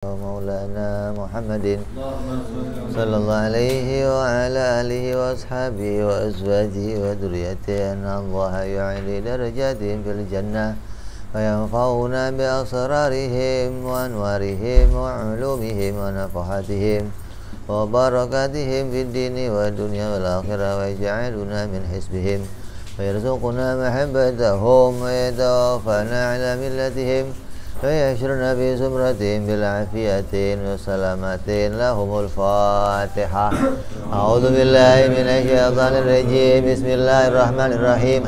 مولانا محمد صلى الله عليه وعلى آله وأصحابه وأزواجه وذريته أن الله يعلي درجاتهم في الجنة وينفعنا بأسرارهم وأنوارهم وعلومهم ونفحاتهم وبركاتهم في الدين والدنيا والآخرة ويجعلنا من حزبهم ويرزقنا محبتهم ويتوفانا على ملتهم ويحشرنا في زمرتهم بالعافية والسلامة لهم الفاتحة. أعوذ بالله من الشيطان الرجيم. بسم الله الرحمن الرحيم.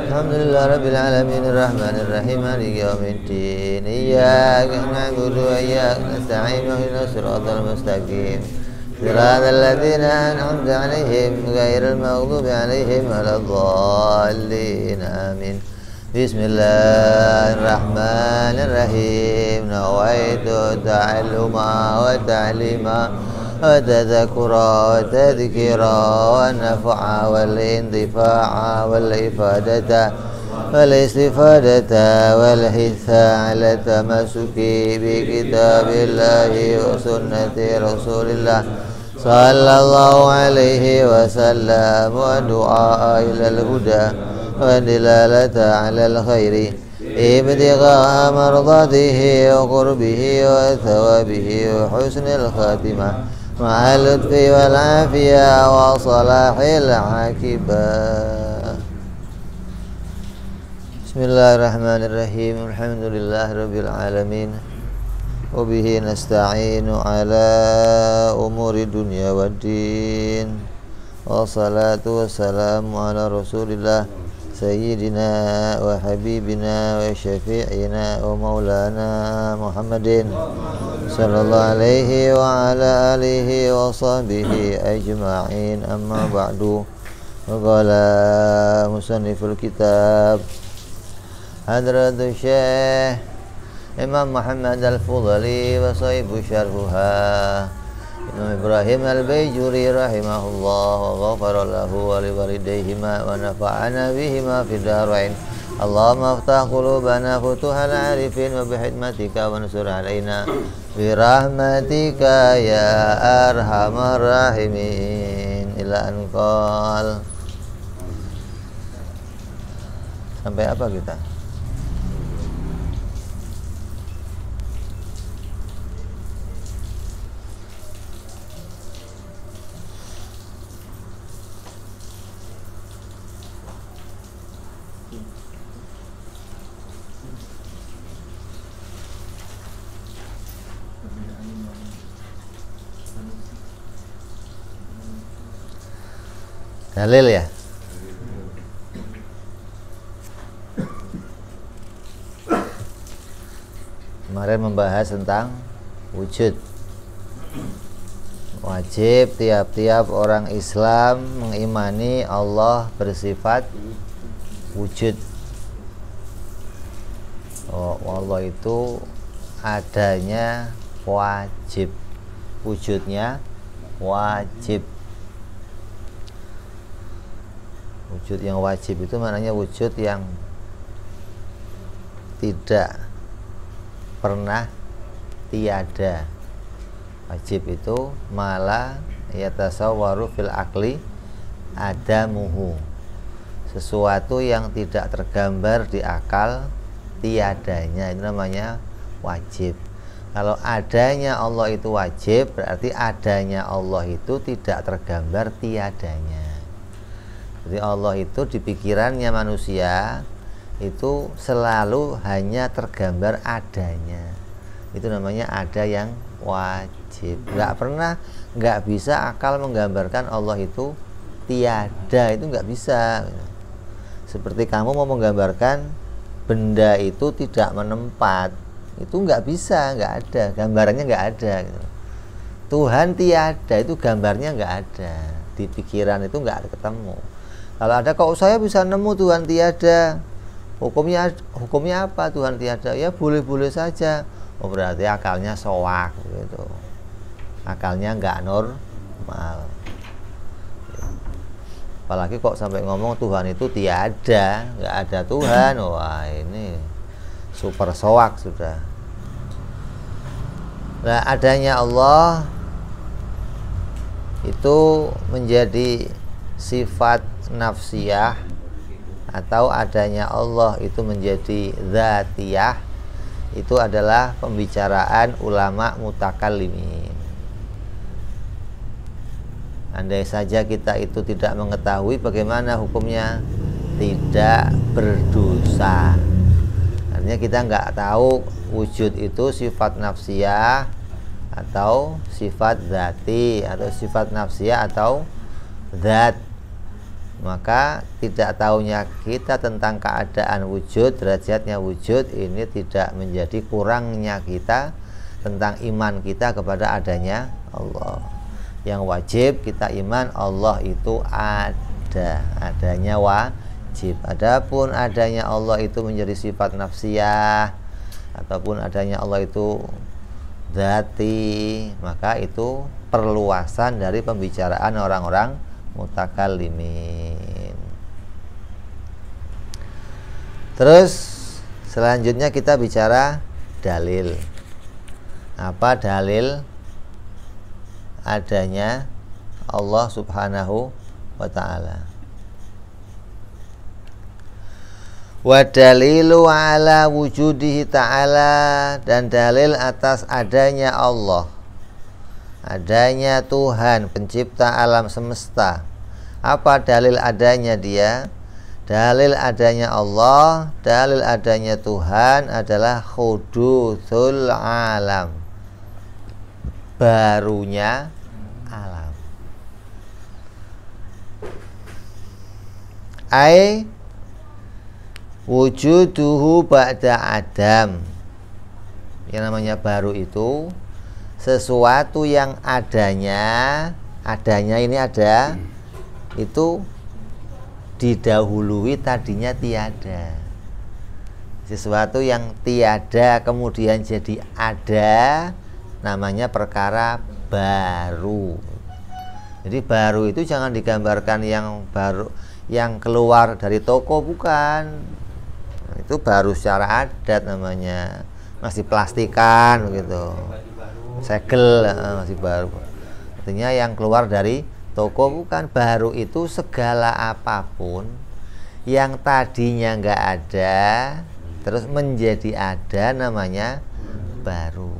الحمد لله رب العالمين الرحمن الرحيم مالك يوم الدين. إياك نعبد وإياك نستعين اهدنا الصراط المستقيم صراط الذين أنعمت عليهم غير المغضوب عليهم ولا الضالين. آمين. بسم الله الرحمن الرحيم. نويت التعلم والتعليم والتذكر والتذكير والنفع والانتفاع والإفادة والاستفادة والحث على التمسك بكتاب الله وسنة رسول الله صلى الله عليه وسلم والدعاء إلى الهدى والدلالة على الخير ابتغاء مرضاته وقربه وثوابه وحسن الخاتمة مع اللطف والعافية وصلاح العاقبة. بسم الله الرحمن الرحيم. الحمد لله رب العالمين وبه نستعين على أمور الدنيا والدين والصلاة والسلام على رسول الله سيدنا وحبيبنا وشفيعنا ومولانا محمد صلى الله عليه وعلى آله وصحبه أجمعين. أما بعد. وقال مصنف الكتاب حضرة الشيخ إمام محمد الفضلي وصيب شرحها Imam Ibrahim al-Bayjuri rahimahullah wa ghafara lahu wa liwalidayhima wa nafa'ana bihima fid dharain. Allahumma aftah qulubana futuhal arifin wa bihikmatika wa ansur alaina bi rahmatika ya arhamar rahimin. Ila anqal. Sampai apa kita? Dalil ya. Kemarin membahas tentang wujud. Wajib tiap-tiap orang Islam mengimani Allah bersifat wujud. Oh, Allah itu adanya wajib, wujudnya wajib. Wujud yang wajib itu maknanya wujud yang tidak pernah tiada. Wajib itu malah yatasawwaru fil akli adamuhu, sesuatu yang tidak tergambar di akal tiadanya, itu namanya wajib. Kalau adanya Allah itu wajib, berarti adanya Allah itu tidak tergambar tiadanya. Jadi Allah itu di pikirannya manusia itu selalu hanya tergambar adanya. Itu namanya ada yang wajib. Nggak bisa akal menggambarkan Allah itu tiada, itu nggak bisa. Seperti kamu mau menggambarkan benda itu tidak menempat, itu nggak bisa, nggak ada, gambarannya nggak ada. Tuhan tiada, itu gambarnya nggak ada. Di pikiran itu nggak ada ketemu. Kalau ada, kok saya bisa nemu Tuhan tiada, hukumnya apa Tuhan tiada? Ya boleh-boleh saja. Oh, berarti akalnya soak gitu. Akalnya nggak normal. Apalagi kok sampai ngomong Tuhan itu tiada, nggak ada Tuhan. Wah, ini super soak sudah. Nah, adanya Allah itu menjadi sifat nafsiyah, atau adanya Allah itu menjadi dzatiyah, itu adalah pembicaraan ulama mutakallimin. Andai saja kita itu tidak mengetahui, bagaimana hukumnya? Tidak berdosa. Artinya kita nggak tahu wujud itu sifat nafsiyah atau sifat dzati, atau sifat nafsiyah atau dzat. Maka tidak tahunya kita tentang keadaan wujud, derajatnya wujud, ini tidak menjadi kurangnya kita tentang iman kita kepada adanya Allah. Yang wajib kita iman Allah itu ada, adanya wajib. Adapun adanya Allah itu menjadi sifat nafsiyah ataupun adanya Allah itu dzati, maka itu perluasan dari pembicaraan orang-orang mutakallimin. Terus selanjutnya kita bicara dalil. Apa dalil adanya Allah Subhanahu wa ta'ala? Wa dalilu ala wujudihi ta'ala, dan dalil atas adanya Allah, adanya Tuhan pencipta alam semesta. Apa dalil adanya dia? Dalil adanya Allah, dalil adanya Tuhan adalah hudutsul alam, barunya alam. Ai wujuduhu ba'da adam. Yang namanya baru itu sesuatu yang adanya ini ada, itu didahului tadinya tiada. Sesuatu yang tiada kemudian jadi ada, namanya perkara baru. Jadi baru itu jangan digambarkan yang baru, yang keluar dari toko, bukan. Itu baru secara adat namanya, masih plastikan begitu, segel, masih baru. Artinya yang keluar dari toko, bukan. Baru itu segala apapun yang tadinya nggak ada terus menjadi ada, namanya baru.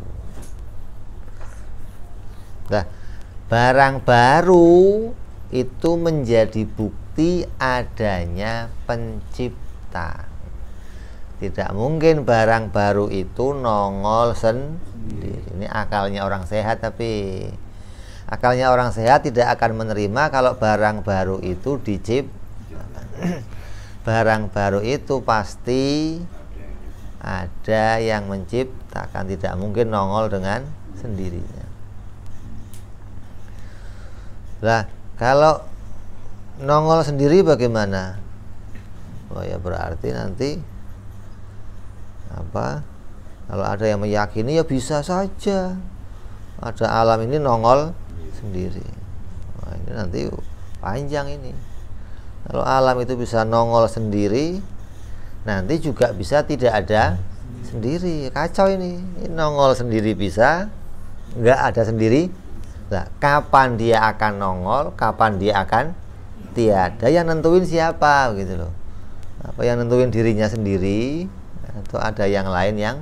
Nah, barang baru itu menjadi bukti adanya pencipta. Tidak mungkin barang baru itu nongol sendiri. Ini akalnya orang sehat, tapi akalnya orang sehat tidak akan menerima kalau barang baru itu diciptakan. Barang baru itu pasti ada yang menciptakan, tidak mungkin nongol dengan sendirinya. Lah, kalau nongol sendiri bagaimana? Oh ya, berarti nanti apa? Kalau ada yang meyakini, ya bisa saja ada alam ini nongol sendiri. Nah, ini nanti panjang ini. Kalau alam itu bisa nongol sendiri, nanti juga bisa tidak ada sendiri. Kacau ini. Ini nongol sendiri bisa, nggak ada sendiri. Nah, kapan dia akan nongol, kapan dia akan tiada, yang nentuin siapa gitu loh. Apa yang nentuin dirinya sendiri, atau ada yang lain yang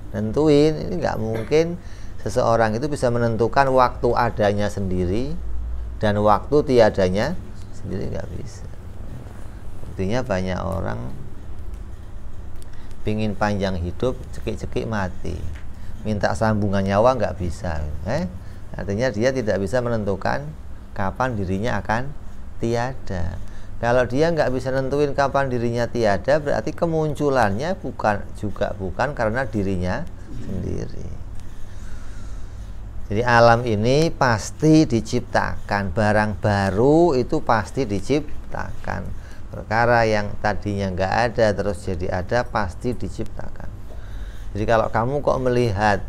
nentuin? Ini nggak mungkin seseorang itu bisa menentukan waktu adanya sendiri dan waktu tiadanya sendiri, nggak bisa. Buktinya banyak orang pingin panjang hidup, cekik-cekik mati, minta sambungan nyawa nggak bisa. Artinya dia tidak bisa menentukan kapan dirinya akan tiada. Kalau dia nggak bisa nentuin kapan dirinya tiada, berarti kemunculannya bukan karena dirinya sendiri. Jadi alam ini pasti diciptakan, barang baru itu pasti diciptakan. Perkara yang tadinya nggak ada terus jadi ada, pasti diciptakan. Jadi kalau kamu kok melihat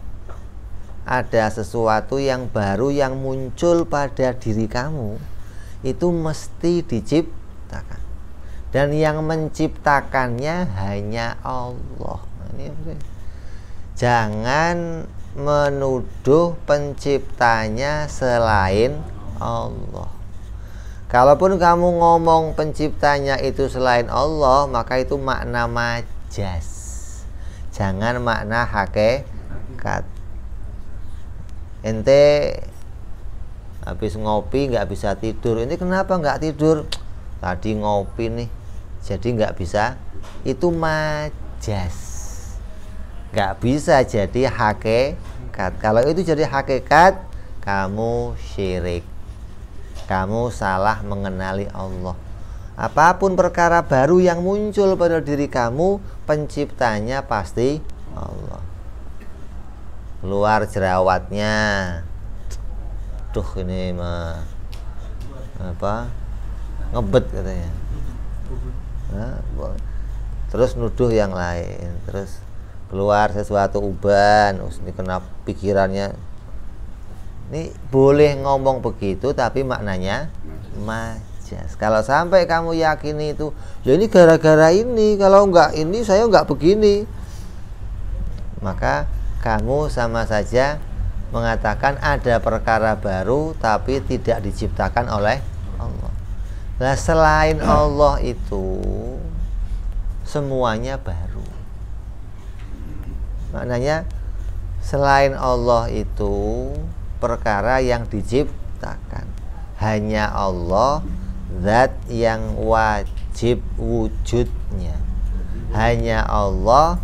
ada sesuatu yang baru yang muncul pada diri kamu, itu mesti diciptakan. Dan yang menciptakannya hanya Allah. Jangan menuduh penciptanya selain Allah. Kalaupun kamu ngomong penciptanya itu selain Allah, maka itu makna majas, jangan makna hakikat. Ente habis ngopi nggak bisa tidur, ini kenapa nggak tidur? Tadi ngopi nih, jadi nggak bisa. Itu majas, nggak bisa jadi hakikat. Kalau itu jadi hakikat, kamu syirik, kamu salah mengenali Allah. Apapun perkara baru yang muncul pada diri kamu, penciptanya pasti Allah. Keluar jerawatnya, duh ini mah apa, ngebet katanya. Nah, terus nuduh yang lain, terus keluar sesuatu uban, ini kena pikirannya. Ini boleh ngomong begitu, tapi maknanya majas. Kalau sampai kamu yakini itu, ya ini gara-gara ini, kalau enggak ini saya enggak begini, maka kamu sama saja mengatakan ada perkara baru tapi tidak diciptakan oleh Allah. Nah, selain Allah itu semuanya baru. Maknanya selain Allah itu perkara yang diciptakan. Hanya Allah zat yang wajib wujudnya. Hanya Allah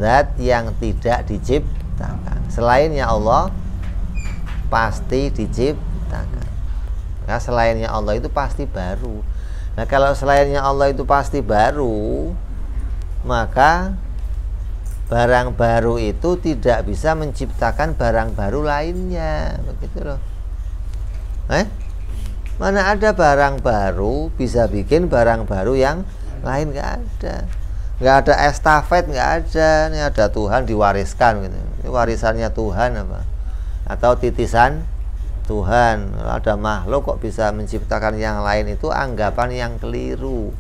zat yang tidak diciptakan. Selainnya Allah pasti diciptakan. Nah, selainnya Allah itu pasti baru. Nah, kalau selainnya Allah itu pasti baru, maka barang baru itu tidak bisa menciptakan barang baru lainnya, begitu loh. Mana ada barang baru bisa bikin barang baru yang lain? Nggak ada. Nggak ada estafet, nggak ada. Ini ada Tuhan diwariskan gitu. Ini warisannya Tuhan apa? Atau titisan Tuhan. Kalau ada makhluk kok bisa menciptakan yang lain, itu anggapan yang keliru.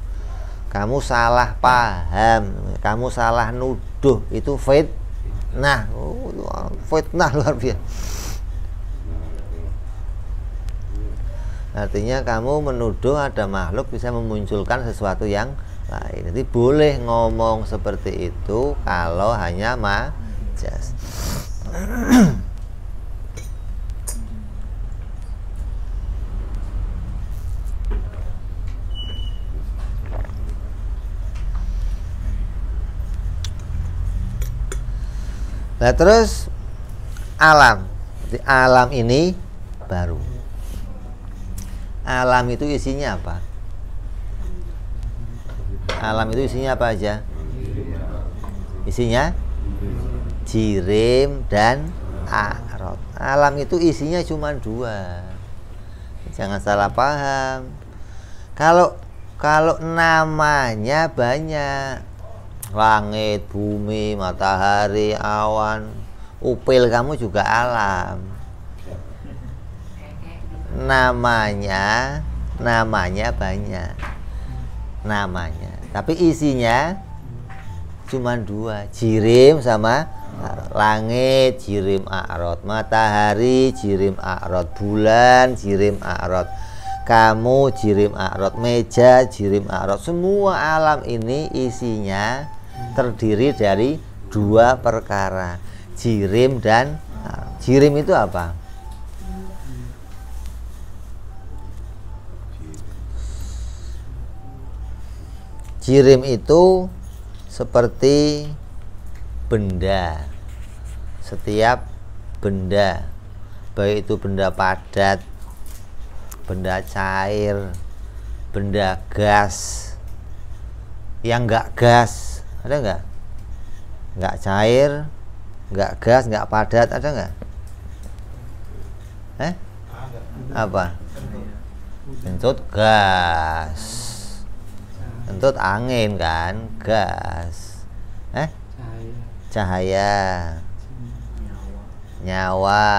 Kamu salah paham, kamu salah nuduh, itu fitnah. Fitnah luar biasa. Artinya kamu menuduh ada makhluk bisa memunculkan sesuatu yang lain. Jadi boleh ngomong seperti itu kalau hanya majas. Nah, terus alam. Jadi alam ini baru. Alam itu isinya apa? Alam itu isinya apa aja? Isinya jirim dan a'rad. Alam itu isinya cuma dua. Jangan salah paham. Kalau namanya banyak, langit, bumi, matahari, awan, upil kamu juga alam. Namanya banyak. Namanya. Tapi isinya cuma dua, jirim sama langit, jirim a'rad, matahari, jirim a'rad, bulan, jirim a'rad, kamu, jirim a'rad, meja, jirim a'rad. Semua alam ini isinya terdiri dari dua perkara, jirim dan a'rad. Jirim itu apa? Jirim itu seperti benda. Setiap benda, baik itu benda padat, benda cair, benda gas. Yang enggak gas, ada enggak? Enggak cair, enggak gas, enggak padat, ada enggak? Apa? Kentut gas. Kentut angin kan, gas. Cahaya. Nyawa.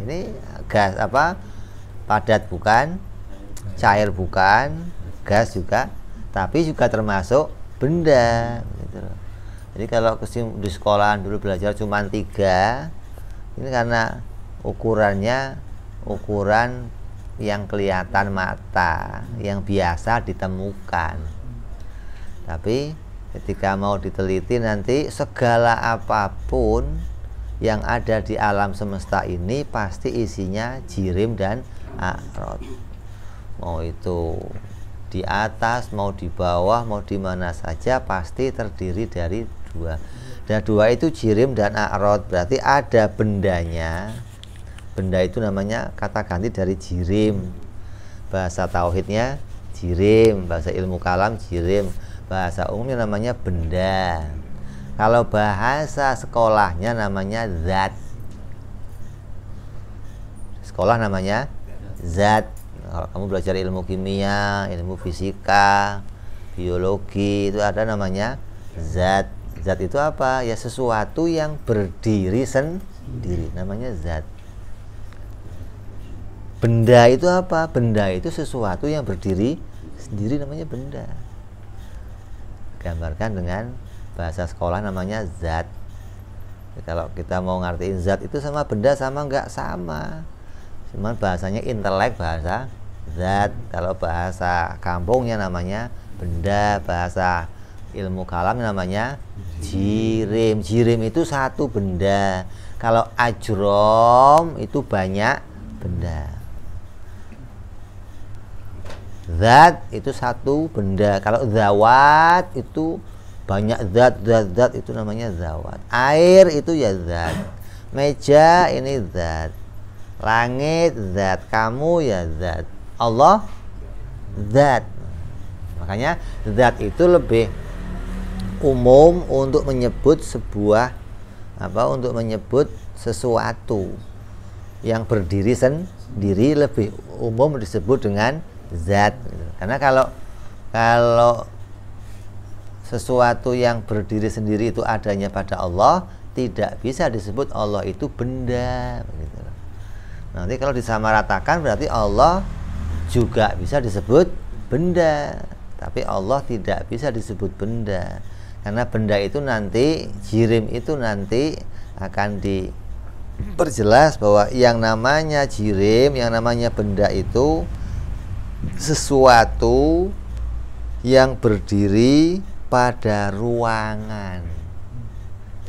Ini gas apa? Padat bukan, cair bukan, gas juga, tapi juga termasuk benda gitu loh. Jadi kalau di sekolah dulu belajar cuma 3, Ini karena ukurannya ukuran yang kelihatan mata, yang biasa ditemukan. Tapi ketika mau diteliti nanti, segala apapun yang ada di alam semesta ini pasti isinya jirim dan a'rad. Mau itu di atas, mau di bawah, mau di mana saja pasti terdiri dari dua. Dan dua itu jirim dan a'rad, berarti ada bendanya. Benda itu namanya kata ganti dari jirim. Bahasa tauhidnya jirim, bahasa ilmu kalam jirim, bahasa umumnya namanya benda. Kalau bahasa sekolahnya namanya zat. Sekolah namanya zat. Kalau kamu belajar ilmu kimia, ilmu fisika, biologi, itu ada namanya zat. Zat itu apa? Ya sesuatu yang berdiri sendiri, namanya zat. Benda itu apa? Benda itu sesuatu yang berdiri sendiri, namanya benda. Gambarkan dengan bahasa sekolah namanya zat. Kalau kita mau ngertiin zat itu sama benda sama enggak? Sama. Cuman bahasanya intelek, bahasa zat. Kalau bahasa kampungnya namanya benda, bahasa ilmu kalam namanya jirim. Jirim itu satu benda. Kalau ajrom itu banyak benda. Zat itu satu benda. Kalau zawat itu banyak zat itu namanya zawat. Air itu ya zat. Meja ini zat. Langit zat. Kamu ya zat. Allah zat. Makanya zat itu lebih umum untuk menyebut sebuah untuk menyebut sesuatu yang berdiri sendiri, lebih umum disebut dengan zat. Karena kalau sesuatu yang berdiri sendiri itu adanya pada Allah, tidak bisa disebut Allah itu benda. Nanti kalau disamaratakan berarti Allah juga bisa disebut benda, tapi Allah tidak bisa disebut benda. Karena benda itu nanti, jirim itu nanti akan diperjelas bahwa yang namanya jirim, yang namanya benda itu sesuatu yang berdiri pada ruangan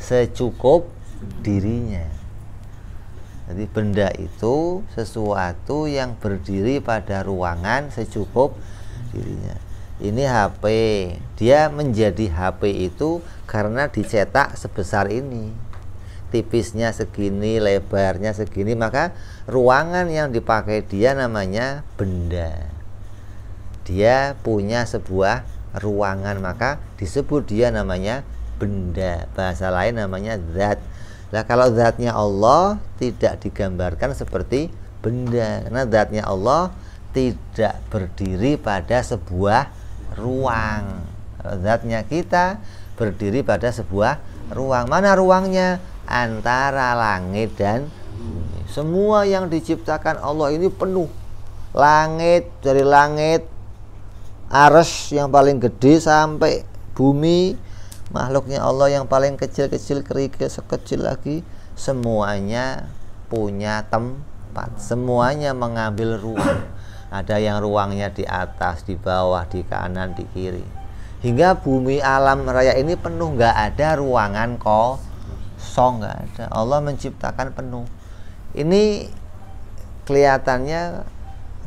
secukup dirinya. Jadi benda itu sesuatu yang berdiri pada ruangan secukup dirinya. Ini HP, dia menjadi HP itu karena dicetak sebesar ini, tipisnya segini, lebarnya segini, maka ruangan yang dipakai dia namanya benda. Dia punya sebuah ruangan, maka disebut dia namanya benda. Bahasa lain namanya zat. Nah, kalau zatnya Allah tidak digambarkan seperti benda, karena zatnya Allah tidak berdiri pada sebuah ruang. Kalau zatnya kita berdiri pada sebuah ruang. Mana ruangnya? Antara langit dan bumi. Semua yang diciptakan Allah ini penuh. Langit, dari langit arsy yang paling gede sampai bumi, makhluknya Allah yang paling kecil-kecil, kerikil sekecil lagi, semuanya punya tempat, semuanya mengambil ruang. Ada yang ruangnya di atas, di bawah, di kanan, di kiri, hingga bumi alam raya ini penuh, nggak ada ruangan kosong, nggak ada. Allah menciptakan penuh. Ini kelihatannya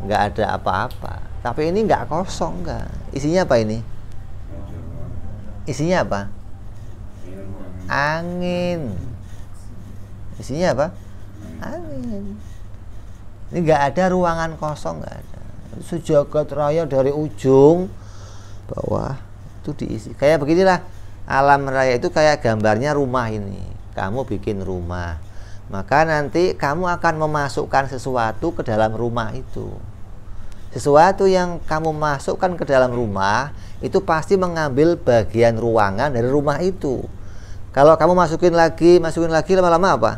nggak ada apa-apa, tapi ini nggak kosong, nggak. Isinya apa ini? Isinya apa? Angin. Isinya apa? Angin. Ini nggak ada ruangan kosong, nggak ada. Sejagat raya dari ujung bawah itu diisi. Kayak beginilah alam raya itu, kayak gambarnya rumah ini. Kamu bikin rumah, maka nanti kamu akan memasukkan sesuatu ke dalam rumah itu. Sesuatu yang kamu masukkan ke dalam rumah itu pasti mengambil bagian ruangan dari rumah itu. Kalau kamu masukin lagi, lama-lama apa?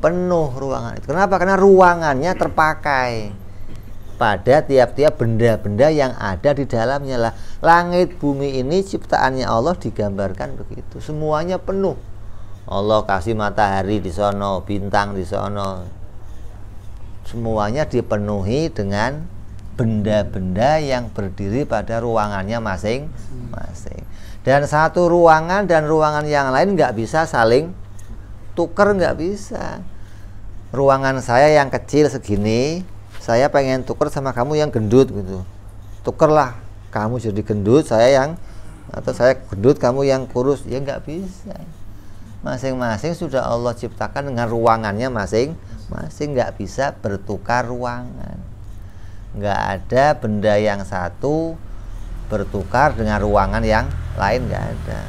Penuh ruangan itu. Kenapa? Karena ruangannya terpakai pada tiap-tiap benda-benda yang ada di dalamnya lah. Langit bumi ini ciptaannya Allah digambarkan begitu. Semuanya penuh. Allah kasih matahari di sono, bintang di sono. Semuanya dipenuhi dengan benda-benda yang berdiri pada ruangannya masing-masing. Dan satu ruangan dan ruangan yang lain nggak bisa saling tuker, nggak bisa. Ruangan saya yang kecil segini, saya pengen tuker sama kamu yang gendut gitu. Tukerlah, kamu jadi gendut, atau saya gendut, kamu yang kurus, ya nggak bisa. Masing-masing sudah Allah ciptakan dengan ruangannya masing-masing, nggak bisa bertukar ruangan. Nggak ada benda yang satu bertukar dengan ruangan yang lain, nggak ada.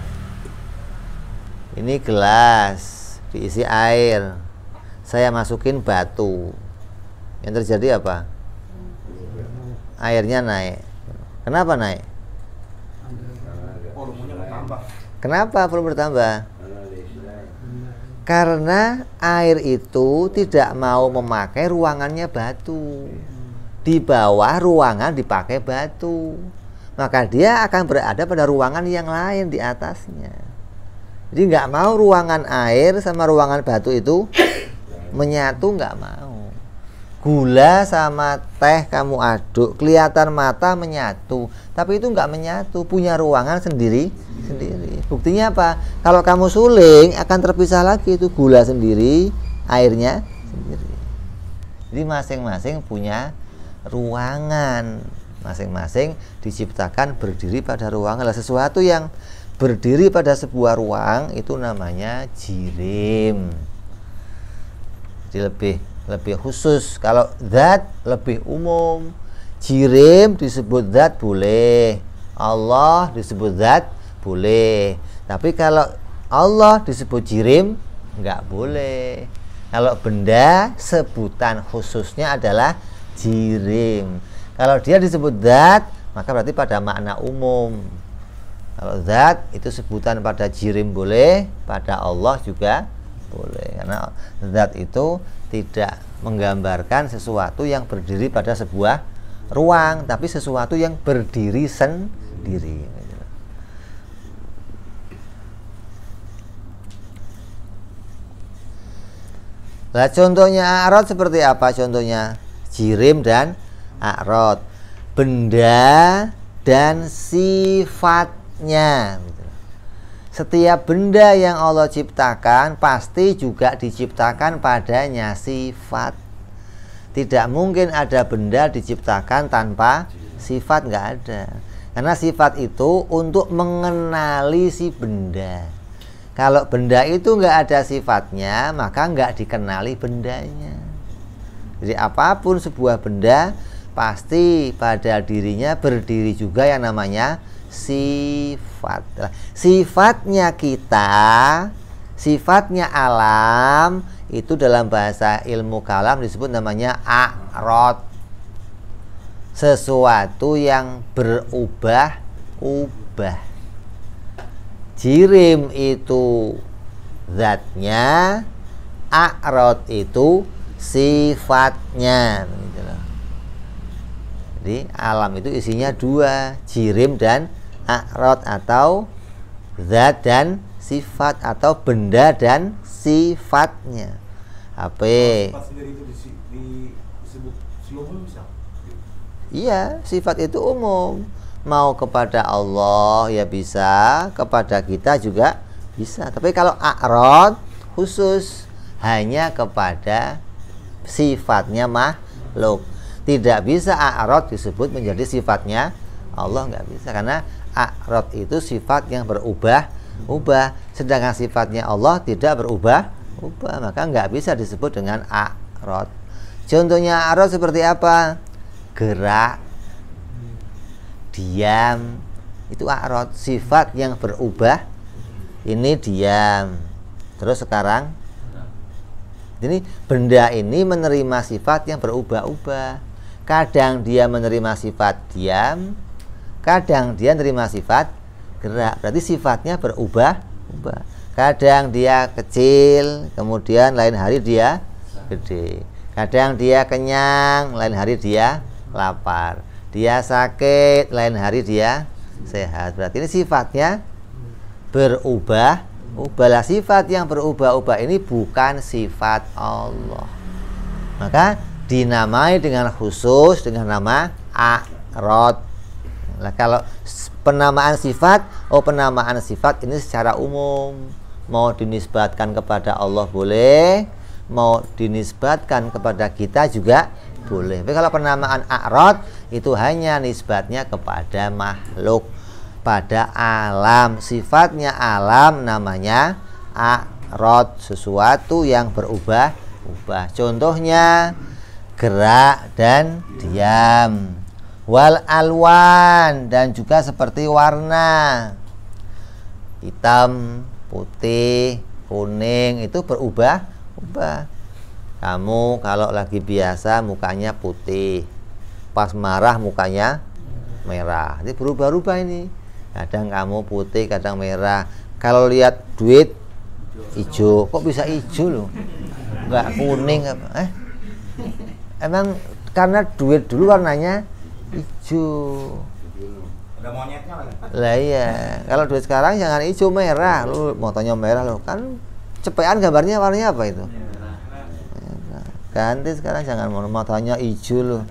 Ini gelas diisi air, saya masukin batu, yang terjadi apa? Airnya naik. Kenapa naik? Volumenya bertambah. Kenapa volume bertambah? Karena air itu tidak mau memakai ruangannya batu. Di bawah ruangan dipakai batu, maka dia akan berada pada ruangan yang lain di atasnya. Jadi nggak mau ruangan air sama ruangan batu itu menyatu, nggak mau. Gula sama teh kamu aduk, kelihatan mata menyatu, tapi itu nggak menyatu, punya ruangan sendiri. Buktinya apa? Kalau kamu suling akan terpisah lagi, itu gula sendiri, airnya sendiri. Jadi masing-masing punya ruangan, masing-masing diciptakan berdiri pada ruangan. Sesuatu yang berdiri pada sebuah ruang itu namanya jirim. Jadi lebih khusus. Kalau zat lebih umum. Jirim disebut zat boleh, Allah disebut zat boleh. Tapi kalau Allah disebut jirim nggak boleh. Kalau benda sebutan khususnya adalah jirim. Kalau dia disebut zat, maka berarti pada makna umum. Kalau zat itu sebutan pada jirim boleh, pada Allah juga boleh. Karena zat itu tidak menggambarkan sesuatu yang berdiri pada sebuah ruang, tapi sesuatu yang berdiri sendiri. Nah, contohnya a'rad seperti apa? Contohnya jirim dan a'rad, benda dan sifatnya. Setiap benda yang Allah ciptakan pasti juga diciptakan padanya sifat. Tidak mungkin ada benda diciptakan tanpa sifat, nggak ada. Karena sifat itu untuk mengenali si benda. Kalau benda itu nggak ada sifatnya, maka nggak dikenali bendanya. Jadi apapun sebuah benda, pasti pada dirinya berdiri juga yang namanya sifat. Sifatnya kita, sifatnya alam, itu dalam bahasa ilmu kalam disebut namanya a'rad. Sesuatu yang berubah-ubah. Jirim itu zatnya, a'rad itu sifatnya. Jadi alam itu isinya dua, jirim dan a'rad, atau zat dan sifat, atau benda dan sifatnya. HP. Sifat sendiri itu disebut umum bisa? Iya, sifat itu umum. Mau kepada Allah ya bisa, kepada kita juga bisa. Tapi kalau a'rad khusus, hanya kepada sifatnya makhluk. Tidak bisa a'rad disebut menjadi sifatnya Allah, nggak bisa. Karena a'rad itu sifat yang berubah-ubah, sedangkan sifatnya Allah tidak berubah-ubah, maka nggak bisa disebut dengan a'rad. Contohnya a'rad seperti apa? Gerak, diam, itu a'rad, sifat yang berubah. Ini diam, terus sekarang ini benda ini menerima sifat yang berubah-ubah. Kadang dia menerima sifat diam, kadang dia menerima sifat gerak, berarti sifatnya berubah-ubah. Kadang dia kecil, kemudian lain hari dia gede. Kadang dia kenyang, lain hari dia lapar. Dia sakit, lain hari dia sehat. Berarti ini sifatnya berubah-ubah. ubahlah. Sifat yang berubah-ubah ini bukan sifat Allah, maka dinamai dengan khusus dengan nama a'rad. Nah, kalau penamaan sifat, penamaan sifat ini secara umum, mau dinisbatkan kepada Allah boleh, mau dinisbatkan kepada kita juga boleh. Tapi kalau penamaan a'rad itu hanya nisbatnya kepada makhluk, pada alam, sifatnya alam, namanya a'rad, sesuatu yang berubah-ubah. Contohnya gerak dan diam, wal alwan, dan juga seperti warna, hitam, putih, kuning, itu berubah-ubah. Kamu kalau lagi biasa mukanya putih, pas marah mukanya merah, ini berubah-ubah ini. Kadang kamu putih, kadang merah. Kalau lihat duit hijau, kok bisa hijau loh, nggak kuning apa? Emang karena duit dulu warnanya hijau. Ada monyetnya lagi. Lah iya, kalau duit sekarang jangan hijau, merah. Lu motonya merah loh, kan cepean gambarnya warnanya apa itu? Ganti sekarang, jangan motonya hijau loh.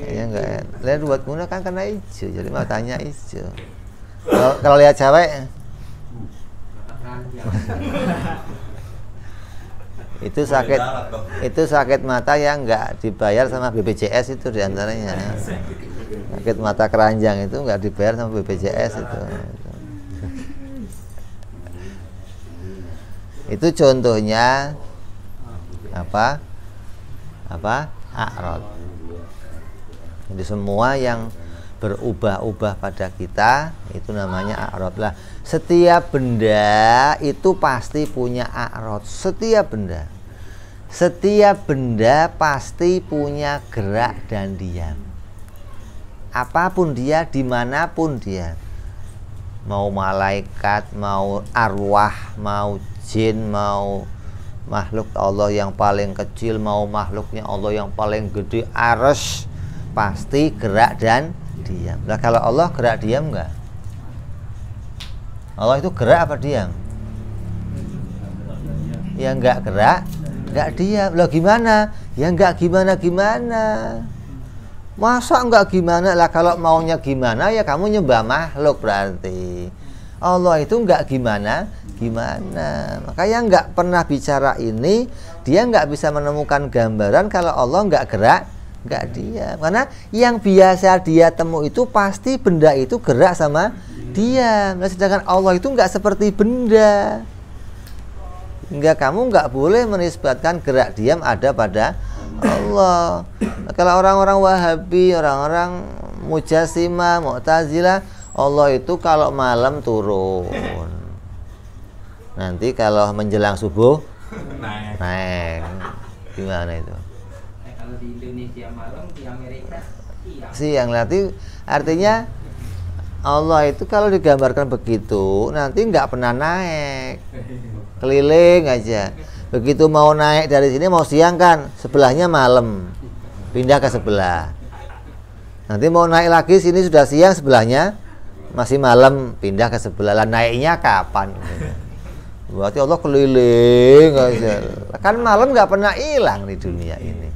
Ya enggak. Lihat buat guna kan karena hijau, jadi matanya hijau. Kalau lihat cewek itu sakit mata yang nggak dibayar sama BPJS, itu diantaranya. Sakit mata keranjang itu nggak dibayar sama BPJS itu. Itu contohnya apa a'rad. Jadi semua yang berubah-ubah pada kita itu namanya a'rad. Lah, setiap benda itu pasti punya a'rad. Setiap benda pasti punya gerak dan diam. Apapun dia, dimanapun dia, mau malaikat, mau arwah, mau jin, mau makhluk Allah yang paling kecil, mau makhluknya Allah yang paling gede, arsy, pasti gerak dan diam. Nah, kalau Allah gerak diam enggak? Allah itu gerak apa diam? Ya enggak gerak, enggak diam. Loh gimana? Ya enggak gimana-gimana. Masa enggak gimana? Lah kalau maunya gimana ya kamu nyembah makhluk berarti. Allah itu enggak gimana. Makanya enggak pernah bicara ini, dia enggak bisa menemukan gambaran kalau Allah enggak gerak, enggak diam. Karena yang biasa dia temu itu pasti benda itu gerak sama diam. Nah, sedangkan Allah itu enggak seperti benda. Hingga kamu enggak boleh menisbatkan gerak diam ada pada Allah. Nah, kalau orang-orang Wahabi, orang-orang Mujassimah, Mu'tazilah, Allah itu kalau malam turun, nanti kalau menjelang subuh naik. Gimana itu? Kalau di Indonesia malam, di Amerika siang. Nanti artinya Allah itu kalau digambarkan begitu nanti nggak pernah naik, keliling aja. Begitu mau naik dari sini mau siang kan, sebelahnya malam, pindah ke sebelah. Nanti mau naik lagi, sini sudah siang, sebelahnya masih malam, pindah ke sebelah. Lah naiknya kapan? Berarti Allah keliling aja. Kan malam nggak pernah hilang di dunia ini.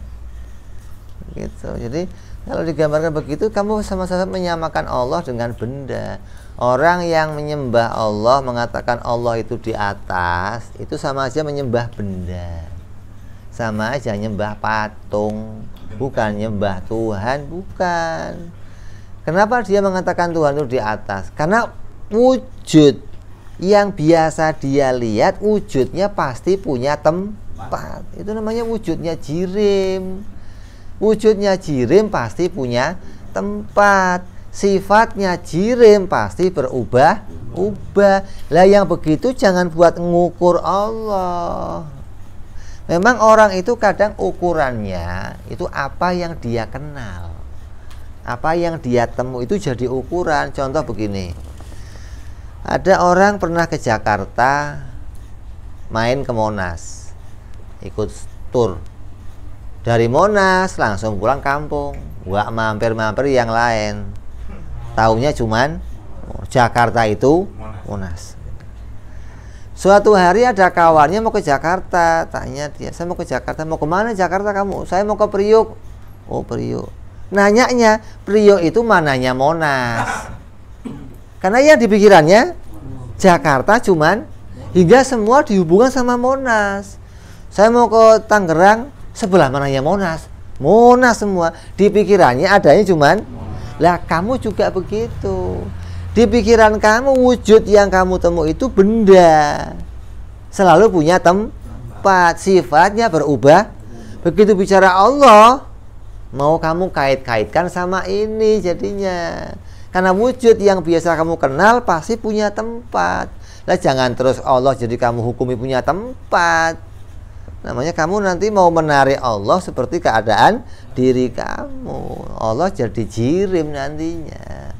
Gitu. Jadi kalau digambarkan begitu, kamu sama-sama menyamakan Allah dengan benda. Orang yang menyembah Allah, mengatakan Allah itu di atas, itu sama aja menyembah benda. Sama aja nyembah patung, bukan nyembah Tuhan, bukan. Kenapa dia mengatakan Tuhan itu di atas? Karena wujud yang biasa dia lihat, wujudnya pasti punya tempat. Itu namanya wujudnya jirim. Wujudnya jirim pasti punya tempat. Sifatnya jirim pasti berubah-ubah. Lah yang begitu jangan buat ngukur Allah. Memang orang itu kadang ukurannya itu apa yang dia kenal, apa yang dia temu itu jadi ukuran. Contoh begini, ada orang pernah ke Jakarta, main ke Monas, ikut tur. Dari Monas langsung pulang kampung, nggak mampir-mampir yang lain. Taunya cuman Jakarta itu Monas. Suatu hari ada kawannya mau ke Jakarta, tanya dia, saya mau ke Jakarta, mau kemana Jakarta kamu? Saya mau ke Priok. Oh Priok. Nanyanya, Priok itu mananya Monas. Karena yang di pikirannya Jakarta cuman hingga semua dihubungkan sama Monas. Saya mau ke Tangerang, sebelah mananya Monas. Monas semua. Di pikirannya adanya cuman, lah kamu juga begitu. Di pikiran kamu wujud yang kamu temu itu benda. Selalu punya tempat, sifatnya berubah. Begitu bicara Allah, mau kamu kait-kaitkan sama ini jadinya. Karena wujud yang biasa kamu kenal pasti punya tempat. Lah jangan terus Allah jadi kamu hukumi punya tempat. Namanya kamu nanti mau menarik Allah seperti keadaan diri kamu. Allah jadi jirim nantinya.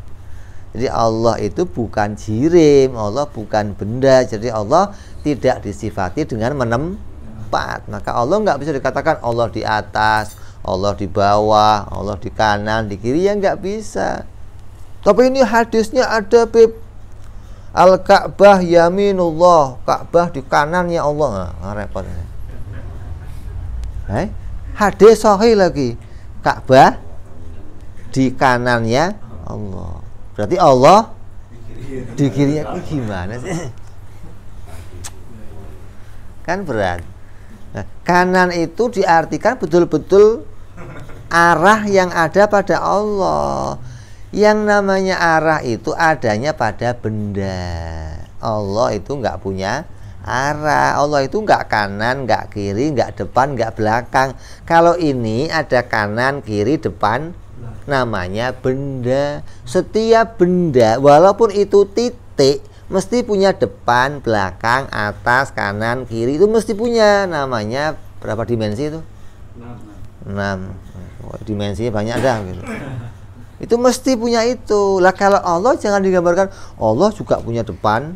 Jadi Allah itu bukan jirim, Allah bukan benda. Jadi Allah tidak disifati dengan menempat. Maka Allah nggak bisa dikatakan Allah di atas, Allah di bawah, Allah di kanan, di kiri, ya nggak bisa. Tapi ini hadisnya ada, Beb. Al-Ka'bah yaminullah, Ka'bah di kanannya Allah. Nah, repot. Hadis sahih lagi, Ka'bah di kanannya Allah. Berarti Allah di kirinya. Gimana sih? Kan berat. Nah, kanan itu diartikan betul-betul arah yang ada pada Allah. Yang namanya arah itu adanya pada benda. Allah itu nggak punya arah. Allah itu nggak kanan, nggak kiri, nggak depan, nggak belakang. Kalau ini ada kanan, kiri, depan, namanya benda. Setiap benda, walaupun itu titik, mesti punya depan, belakang, atas, kanan, kiri. Itu mesti punya. Namanya berapa dimensi itu? 6. Dimensinya banyak dah gitu. Itu mesti punya itu. Lah kalau Allah jangan digambarkan Allah juga punya depan,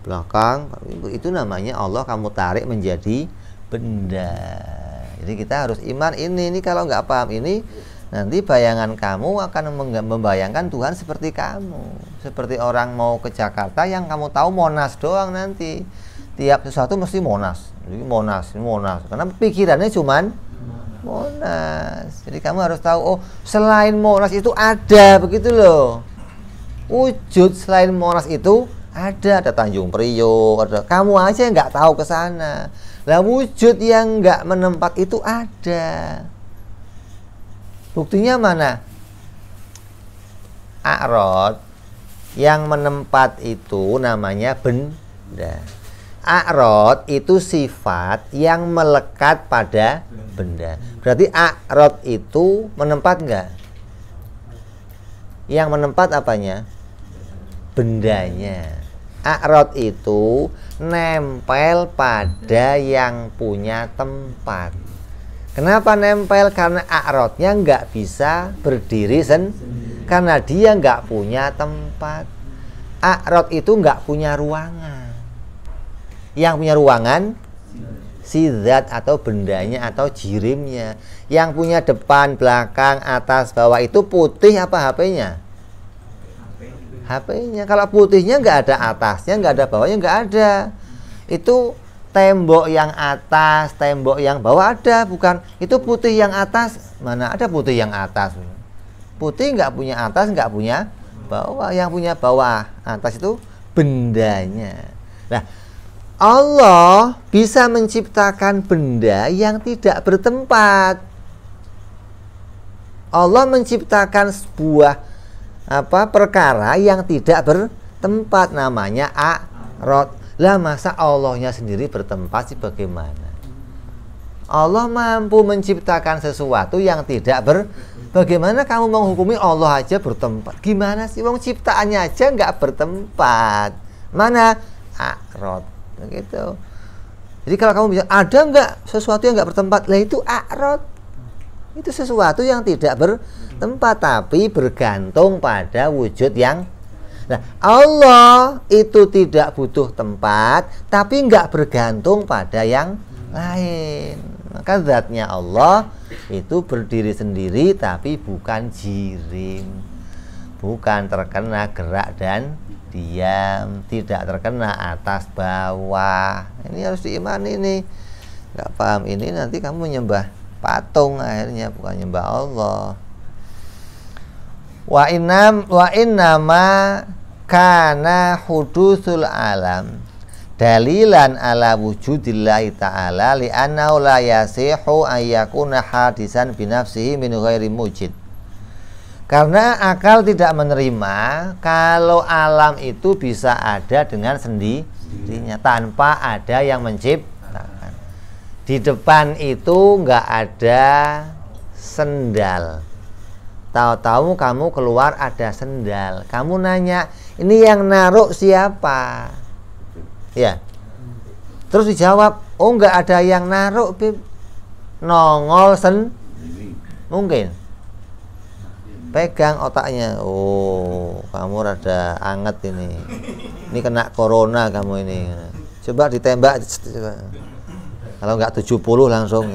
belakang. Itu namanya Allah kamu tarik menjadi benda. Jadi kita harus iman ini. Ini kalau nggak paham ini, nanti bayangan kamu akan membayangkan Tuhan seperti kamu. Seperti orang mau ke Jakarta yang kamu tahu Monas doang nanti. Tiap sesuatu mesti Monas. Jadi Monas. Karena pikirannya cuman Monas. Jadi kamu harus tahu, oh selain Monas itu ada, begitu loh. Wujud selain Monas itu ada Tanjung Priok, ada. Kamu aja nggak tahu ke sana. Lah wujud yang nggak menempat itu ada. Buktinya mana? A'rad yang menempat itu namanya benda. A'rad itu sifat yang melekat pada benda. Berarti a'rad itu menempat enggak? Yang menempat apanya? Bendanya. A'rad itu nempel pada yang punya tempat. Kenapa nempel? Karena a'radnya enggak bisa berdiri karena dia enggak punya tempat. A'rad itu enggak punya ruangan. Yang punya ruangan si zat atau bendanya atau jirimnya. Yang punya depan, belakang, atas, bawah itu putih apa HP-nya? HP-nya. Kalau putihnya nggak ada atasnya, nggak ada bawahnya, nggak ada. Itu tembok yang atas, tembok yang bawah ada, bukan. Itu putih yang atas, mana ada putih yang atas? Putih nggak punya atas, nggak punya bawah. Yang punya bawah, atas itu bendanya. Nah, Allah bisa menciptakan benda yang tidak bertempat. Allah menciptakan sebuah perkara yang tidak bertempat, namanya a'rad. Lah masa Allahnya sendiri bertempat sih bagaimana? Allah mampu menciptakan sesuatu yang tidak bagaimana kamu menghukumi Allah aja bertempat? Gimana sih? Wong ciptaannya aja nggak bertempat. Mana? A'rad. Gitu. Jadi kalau kamu bisa ada nggak sesuatu yang nggak bertempat, lah itu a'rad. Itu sesuatu yang tidak bertempat tapi bergantung pada wujud yang. Nah, Allah itu tidak butuh tempat tapi nggak bergantung pada yang lain. Maka zatnya Allah itu berdiri sendiri tapi bukan jirim, bukan terkena gerak dan diam, tidak terkena atas bawah. Ini harus diimani nih. Nggak paham ini nanti kamu menyembah patung akhirnya, bukan nyembah Allah. Wa innama kana hudusul alam dalilan ala wujudillahi ta'ala li'annahu la yasihu ayyakuna hadisan binafsihi min ghairi mujid. Karena akal tidak menerima kalau alam itu bisa ada dengan sendirinya tanpa ada yang menciptakan. Di depan itu nggak ada sendal, tahu-tahu kamu keluar ada sendal, kamu nanya ini yang naruh siapa? Ya, terus dijawab, oh nggak ada yang naruh, Bib. Nongol mungkin. Pegang otaknya, oh kamu rada anget ini kena corona kamu ini, coba ditembak, coba. Kalau nggak 70 langsung.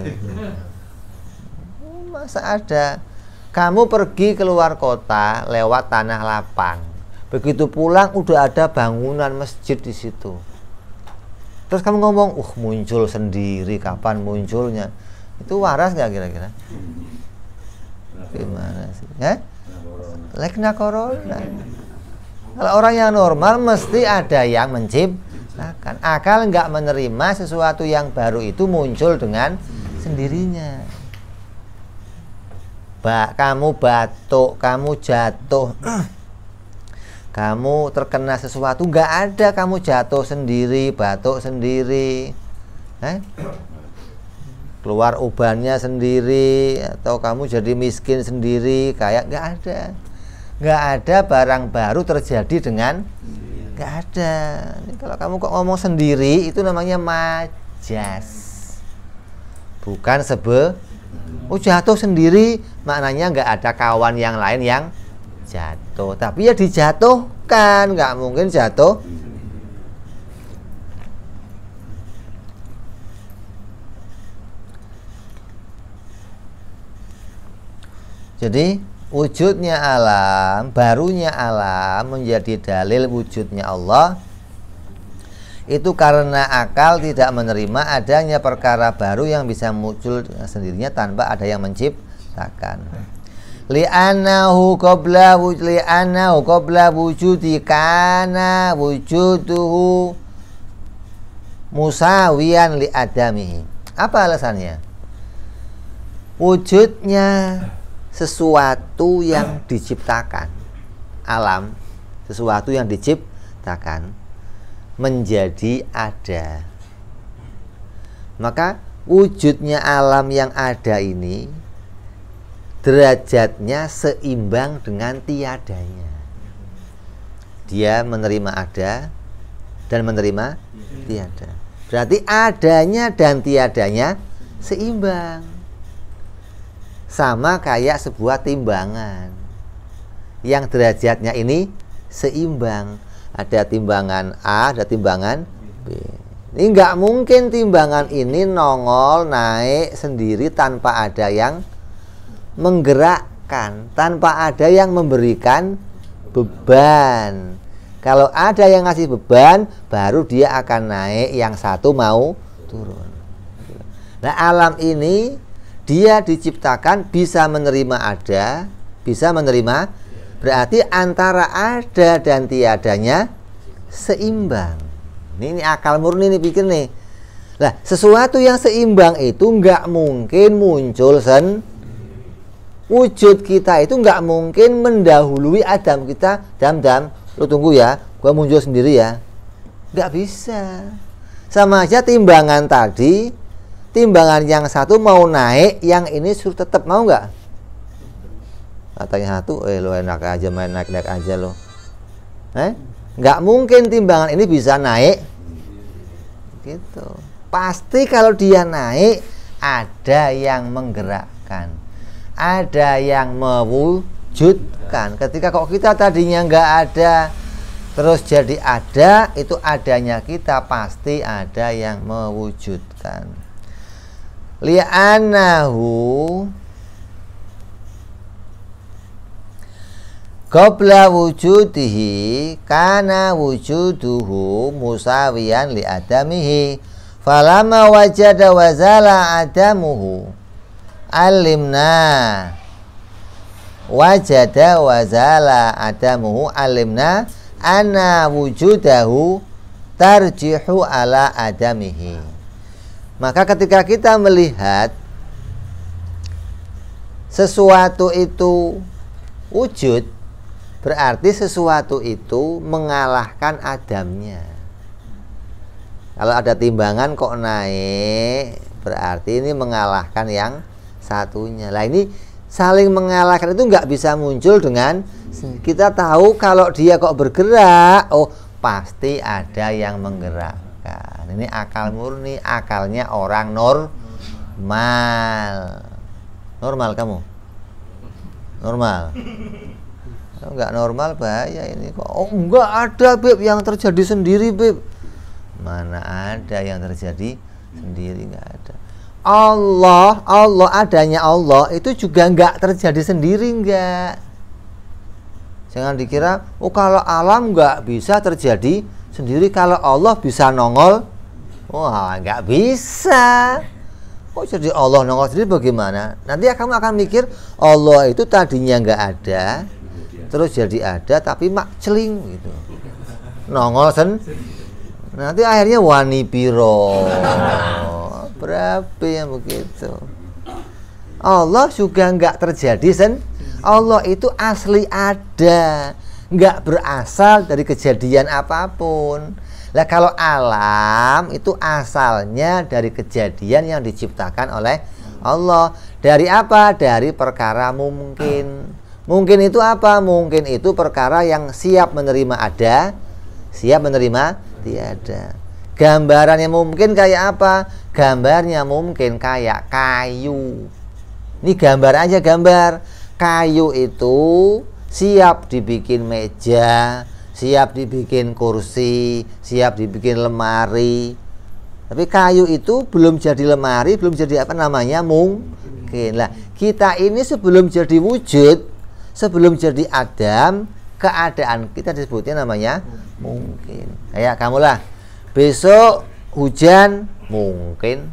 Masa ada? Kamu pergi keluar kota lewat tanah lapang, begitu pulang udah ada bangunan masjid di situ. Terus kamu ngomong, muncul sendiri, kapan munculnya? Itu waras nggak kira-kira? Gimana sih? Kena corona. Kalau orang yang normal mesti ada yang menciptakan. Akal nggak menerima sesuatu yang baru itu muncul dengan sendirinya. Kamu batuk, kamu jatuh, kamu terkena sesuatu, nggak ada kamu jatuh sendiri, batuk sendiri, keluar ubannya sendiri, atau kamu jadi miskin sendiri, kayak nggak ada barang baru terjadi dengan nggak ada. Ini kalau kamu kok ngomong sendiri itu namanya majas, bukan jatuh sendiri, maknanya nggak ada kawan yang lain yang jatuh, tapi ya dijatuhkan, nggak mungkin jatuh. Jadi wujudnya alam, barunya alam menjadi dalil wujudnya Allah. Itu karena akal tidak menerima adanya perkara baru yang bisa muncul dengan sendirinya tanpa ada yang menciptakan. Li'annahu qabla wujudi kana wujuduhu musawiyan li adamihi. Apa alasannya? Wujudnya sesuatu yang diciptakan, alam, sesuatu yang diciptakan menjadi ada. Maka wujudnya alam yang ada ini derajatnya seimbang dengan tiadanya. Dia menerima ada dan menerima tiada. Berarti adanya dan tiadanya seimbang. Sama kayak sebuah timbangan yang derajatnya ini seimbang. Ada timbangan A, ada timbangan B. Ini nggak mungkin timbangan ini nongol naik sendiri tanpa ada yang menggerakkan, tanpa ada yang memberikan beban. Kalau ada yang ngasih beban, baru dia akan naik, yang satu mau turun. Nah, alam ini dia diciptakan bisa menerima ada, bisa menerima, berarti antara ada dan tiadanya seimbang. Ini akal murni nih pikir nih. Nah, sesuatu yang seimbang itu nggak mungkin muncul wujud kita itu nggak mungkin mendahului Adam. Kita dam, lu tunggu ya, gua muncul sendiri ya. Nggak bisa. Sama aja timbangan tadi, timbangan yang satu mau naik, yang ini suruh tetap, mau nggak? Katanya satu, lo enak aja main naik aja lo. Nggak mungkin timbangan ini bisa naik. Gitu. Pasti kalau dia naik, ada yang menggerakkan, ada yang mewujudkan. Ketika kok kita tadinya nggak ada, terus jadi ada, itu adanya kita pasti ada yang mewujudkan. Li'annahu qabla wujudihi kana wujuduhu musawiyan li adamihi falama wajada wazala adamuhu alimna wajada wazala adamuhu alimna anna wujudahu tarjihu ala adamihi. Maka ketika kita melihat sesuatu itu wujud, berarti sesuatu itu mengalahkan adamnya. Kalau ada timbangan kok naik, berarti ini mengalahkan yang satunya. Lah ini saling mengalahkan itu nggak bisa muncul dengan kita tahu kalau dia kok bergerak, oh pasti ada yang menggerakkan. Ini akal murni, akalnya orang normal. Normal kamu? Normal? Kalau nggak normal bahaya ini kok. Oh nggak ada Beb yang terjadi sendiri Beb. Mana ada yang terjadi sendiri, nggak ada. Allah adanya Allah itu juga nggak terjadi sendiri, nggak. Jangan dikira oh kalau alam nggak bisa terjadi sendiri, kalau Allah bisa nongol. Wah nggak bisa. Oh jadi Allah nongol sendiri bagaimana? Nanti kamu akan mikir Allah itu tadinya nggak ada, terus jadi ada tapi mak celing gitu, nongol nanti akhirnya wani piro berapa yang begitu. Allah juga nggak terjadi Allah itu asli ada, nggak berasal dari kejadian apapun. Lah kalau alam itu asalnya dari kejadian yang diciptakan oleh Allah. Dari apa? Dari perkara mungkin. Mungkin itu apa? Mungkin itu perkara yang siap menerima ada, siap menerima tiada. Gambarannya mungkin kayak apa? Gambarnya mungkin kayak kayu. Ini gambar aja, gambar. Kayu itu siap dibikin meja, siap dibikin kursi, siap dibikin lemari. Tapi kayu itu belum jadi lemari, belum jadi apa namanya mungkin. Lah, kita ini sebelum jadi wujud, sebelum jadi Adam, keadaan kita disebutnya namanya mungkin. Kayak kamu lah, besok hujan mungkin,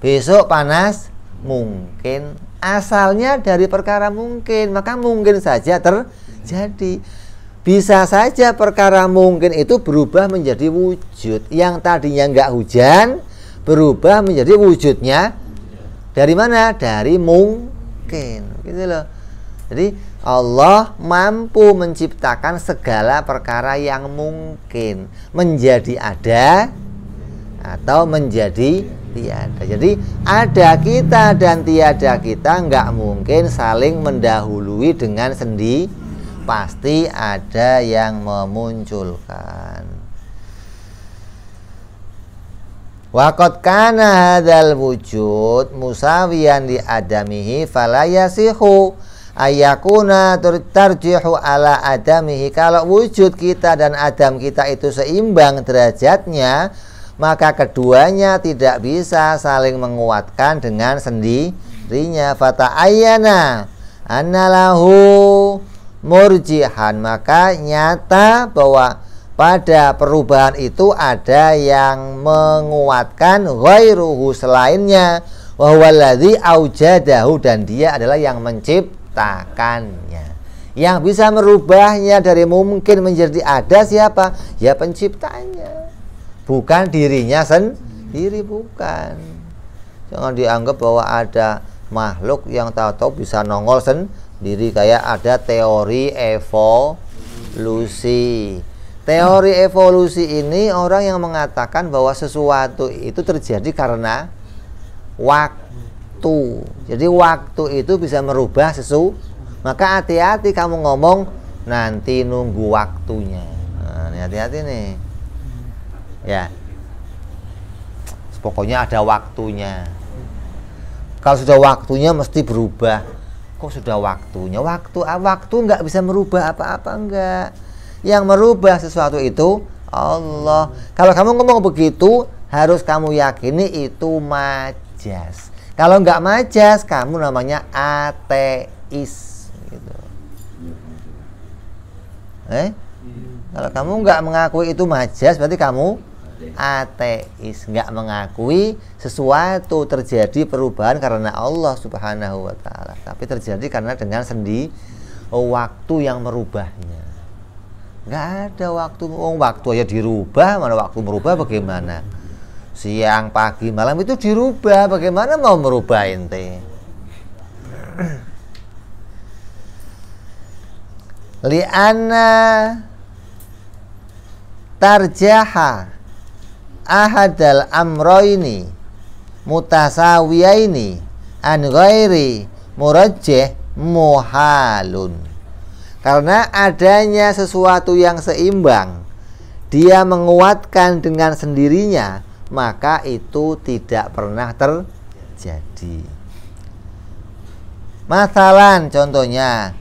besok panas mungkin. Asalnya dari perkara mungkin, maka mungkin saja terjadi. Bisa saja perkara mungkin itu berubah menjadi wujud. Yang tadinya nggak hujan berubah menjadi wujudnya dari mana? Dari mungkin, gitu loh. Jadi Allah mampu menciptakan segala perkara yang mungkin menjadi ada atau menjadi tiada. Jadi ada kita dan tiada kita nggak mungkin saling mendahului dengan sendiri. Pasti ada yang memunculkan. Waqad kana hadzal wujud musawiyan li adamihi fala yasihu ayakuna tarjihu ala adamihi. Kalau wujud kita dan adam kita itu seimbang derajatnya, maka keduanya tidak bisa saling menguatkan dengan sendirinya. Fata ayyana annalahu murjihan, maka nyata bahwa pada perubahan itu ada yang menguatkan ghairuhu selainnya, wa huwallazi aujadahu, dan dia adalah yang menciptakannya. Yang bisa merubahnya dari mungkin menjadi ada siapa? Ya penciptanya, bukan dirinya sendiri, bukan. Jangan dianggap bahwa ada makhluk yang tahu-tahu bisa nongol sendiri, kayak ada teori evolusi. Teori evolusi ini orang yang mengatakan bahwa sesuatu itu terjadi karena waktu. Jadi waktu itu bisa merubah sesuatu. Maka hati-hati kamu ngomong nanti nunggu waktunya. Nah, ini hati-hati nih. Ya. Pokoknya ada waktunya. Kalau sudah waktunya mesti berubah. Kok sudah waktunya? Waktu nggak bisa merubah apa-apa, enggak. Yang merubah sesuatu itu Allah. Kalau kamu ngomong begitu, harus kamu yakini itu majas. Kalau nggak majas, kamu namanya ateis gitu. Kalau kamu nggak mengakui itu majas, berarti kamu ateis, nggak mengakui sesuatu terjadi perubahan karena Allah Subhanahu wa Ta'ala, tapi terjadi karena dengan waktu yang merubahnya. Nggak ada waktu, waktu aja dirubah, mana waktu merubah bagaimana? Siang, pagi, malam itu dirubah, bagaimana mau merubah ente? Li'anna tarjaha ahadal amroini mutasawiyaini an ghairi murajjih muhalun. Karena adanya sesuatu yang seimbang, dia menguatkan dengan sendirinya, maka itu tidak pernah terjadi. Masalan, contohnya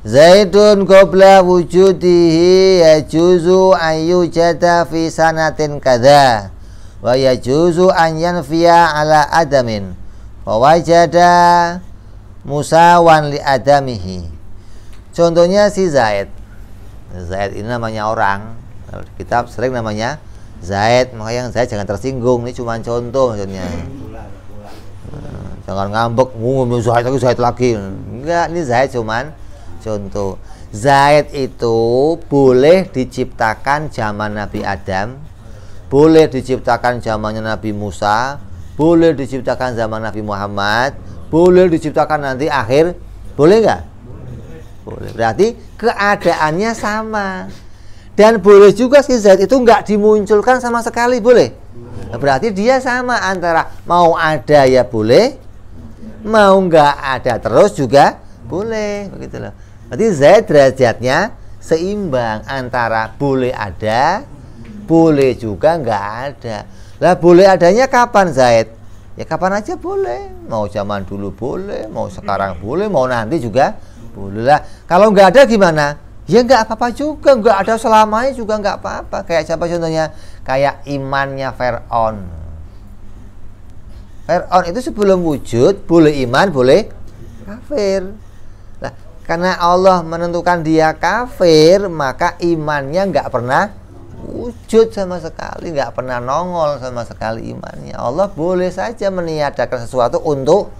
Zaidun qabla wujudihi yajuzu ayyujada fi sanatin kadha wa yajuzu an yanfiya ala adamin wa wajada musawan li adamihi. Contohnya si Zaid. Zaid ini namanya orang. Kalau di kitab sering namanya Zaid, makanya yang Zaid jangan tersinggung. Ini cuma contoh maksudnya. Jangan ngambek, Zaid lagi. Enggak, ini Zaid cuman contoh. Zaid itu boleh diciptakan zaman Nabi Adam, boleh diciptakan zamannya Nabi Musa, boleh diciptakan zaman Nabi Muhammad, boleh diciptakan nanti akhir. Boleh nggak? Boleh. Berarti keadaannya sama. Dan boleh juga si Zaid itu nggak dimunculkan sama sekali, boleh. Berarti dia sama, antara mau ada ya boleh, mau nggak ada terus juga boleh, begitu loh. Berarti Zaid derajatnya seimbang antara boleh ada, boleh juga nggak ada. Lah boleh adanya kapan Zaid? Ya kapan aja boleh. Mau zaman dulu boleh, mau sekarang boleh, mau nanti juga boleh lah. Kalau nggak ada gimana? Ya nggak apa-apa juga, nggak ada selamanya juga nggak apa-apa. Kayak siapa contohnya? Kayak imannya Fir'aun. Fir'aun itu sebelum wujud boleh iman, boleh kafir. Nah, karena Allah menentukan dia kafir, maka imannya nggak pernah wujud sama sekali, nggak pernah nongol sama sekali imannya. Allah boleh saja meniadakan sesuatu untuk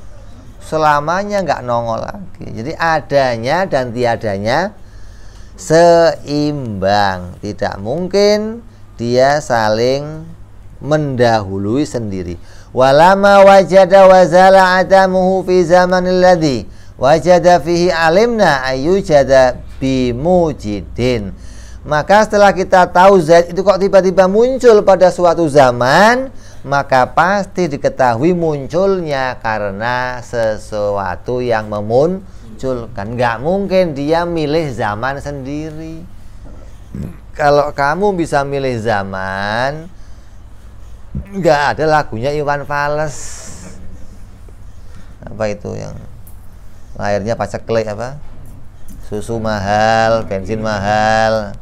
selamanya nggak nongol lagi. Jadi adanya dan tiadanya seimbang, tidak mungkin dia saling mendahului sendiri. Walama wajada wazala adamuhu fi zamanil ladzi wajada fihi alimna ayyujada bimujidin. Maka setelah kita tahu Zaid itu kok tiba-tiba muncul pada suatu zaman, maka pasti diketahui munculnya karena sesuatu yang memunculkan. Nggak mungkin dia milih zaman sendiri. Kalau kamu bisa milih zaman, nggak ada lagunya Iwan Fals. Apa itu yang lahirnya paceklik apa? Susu mahal, bensin mahal.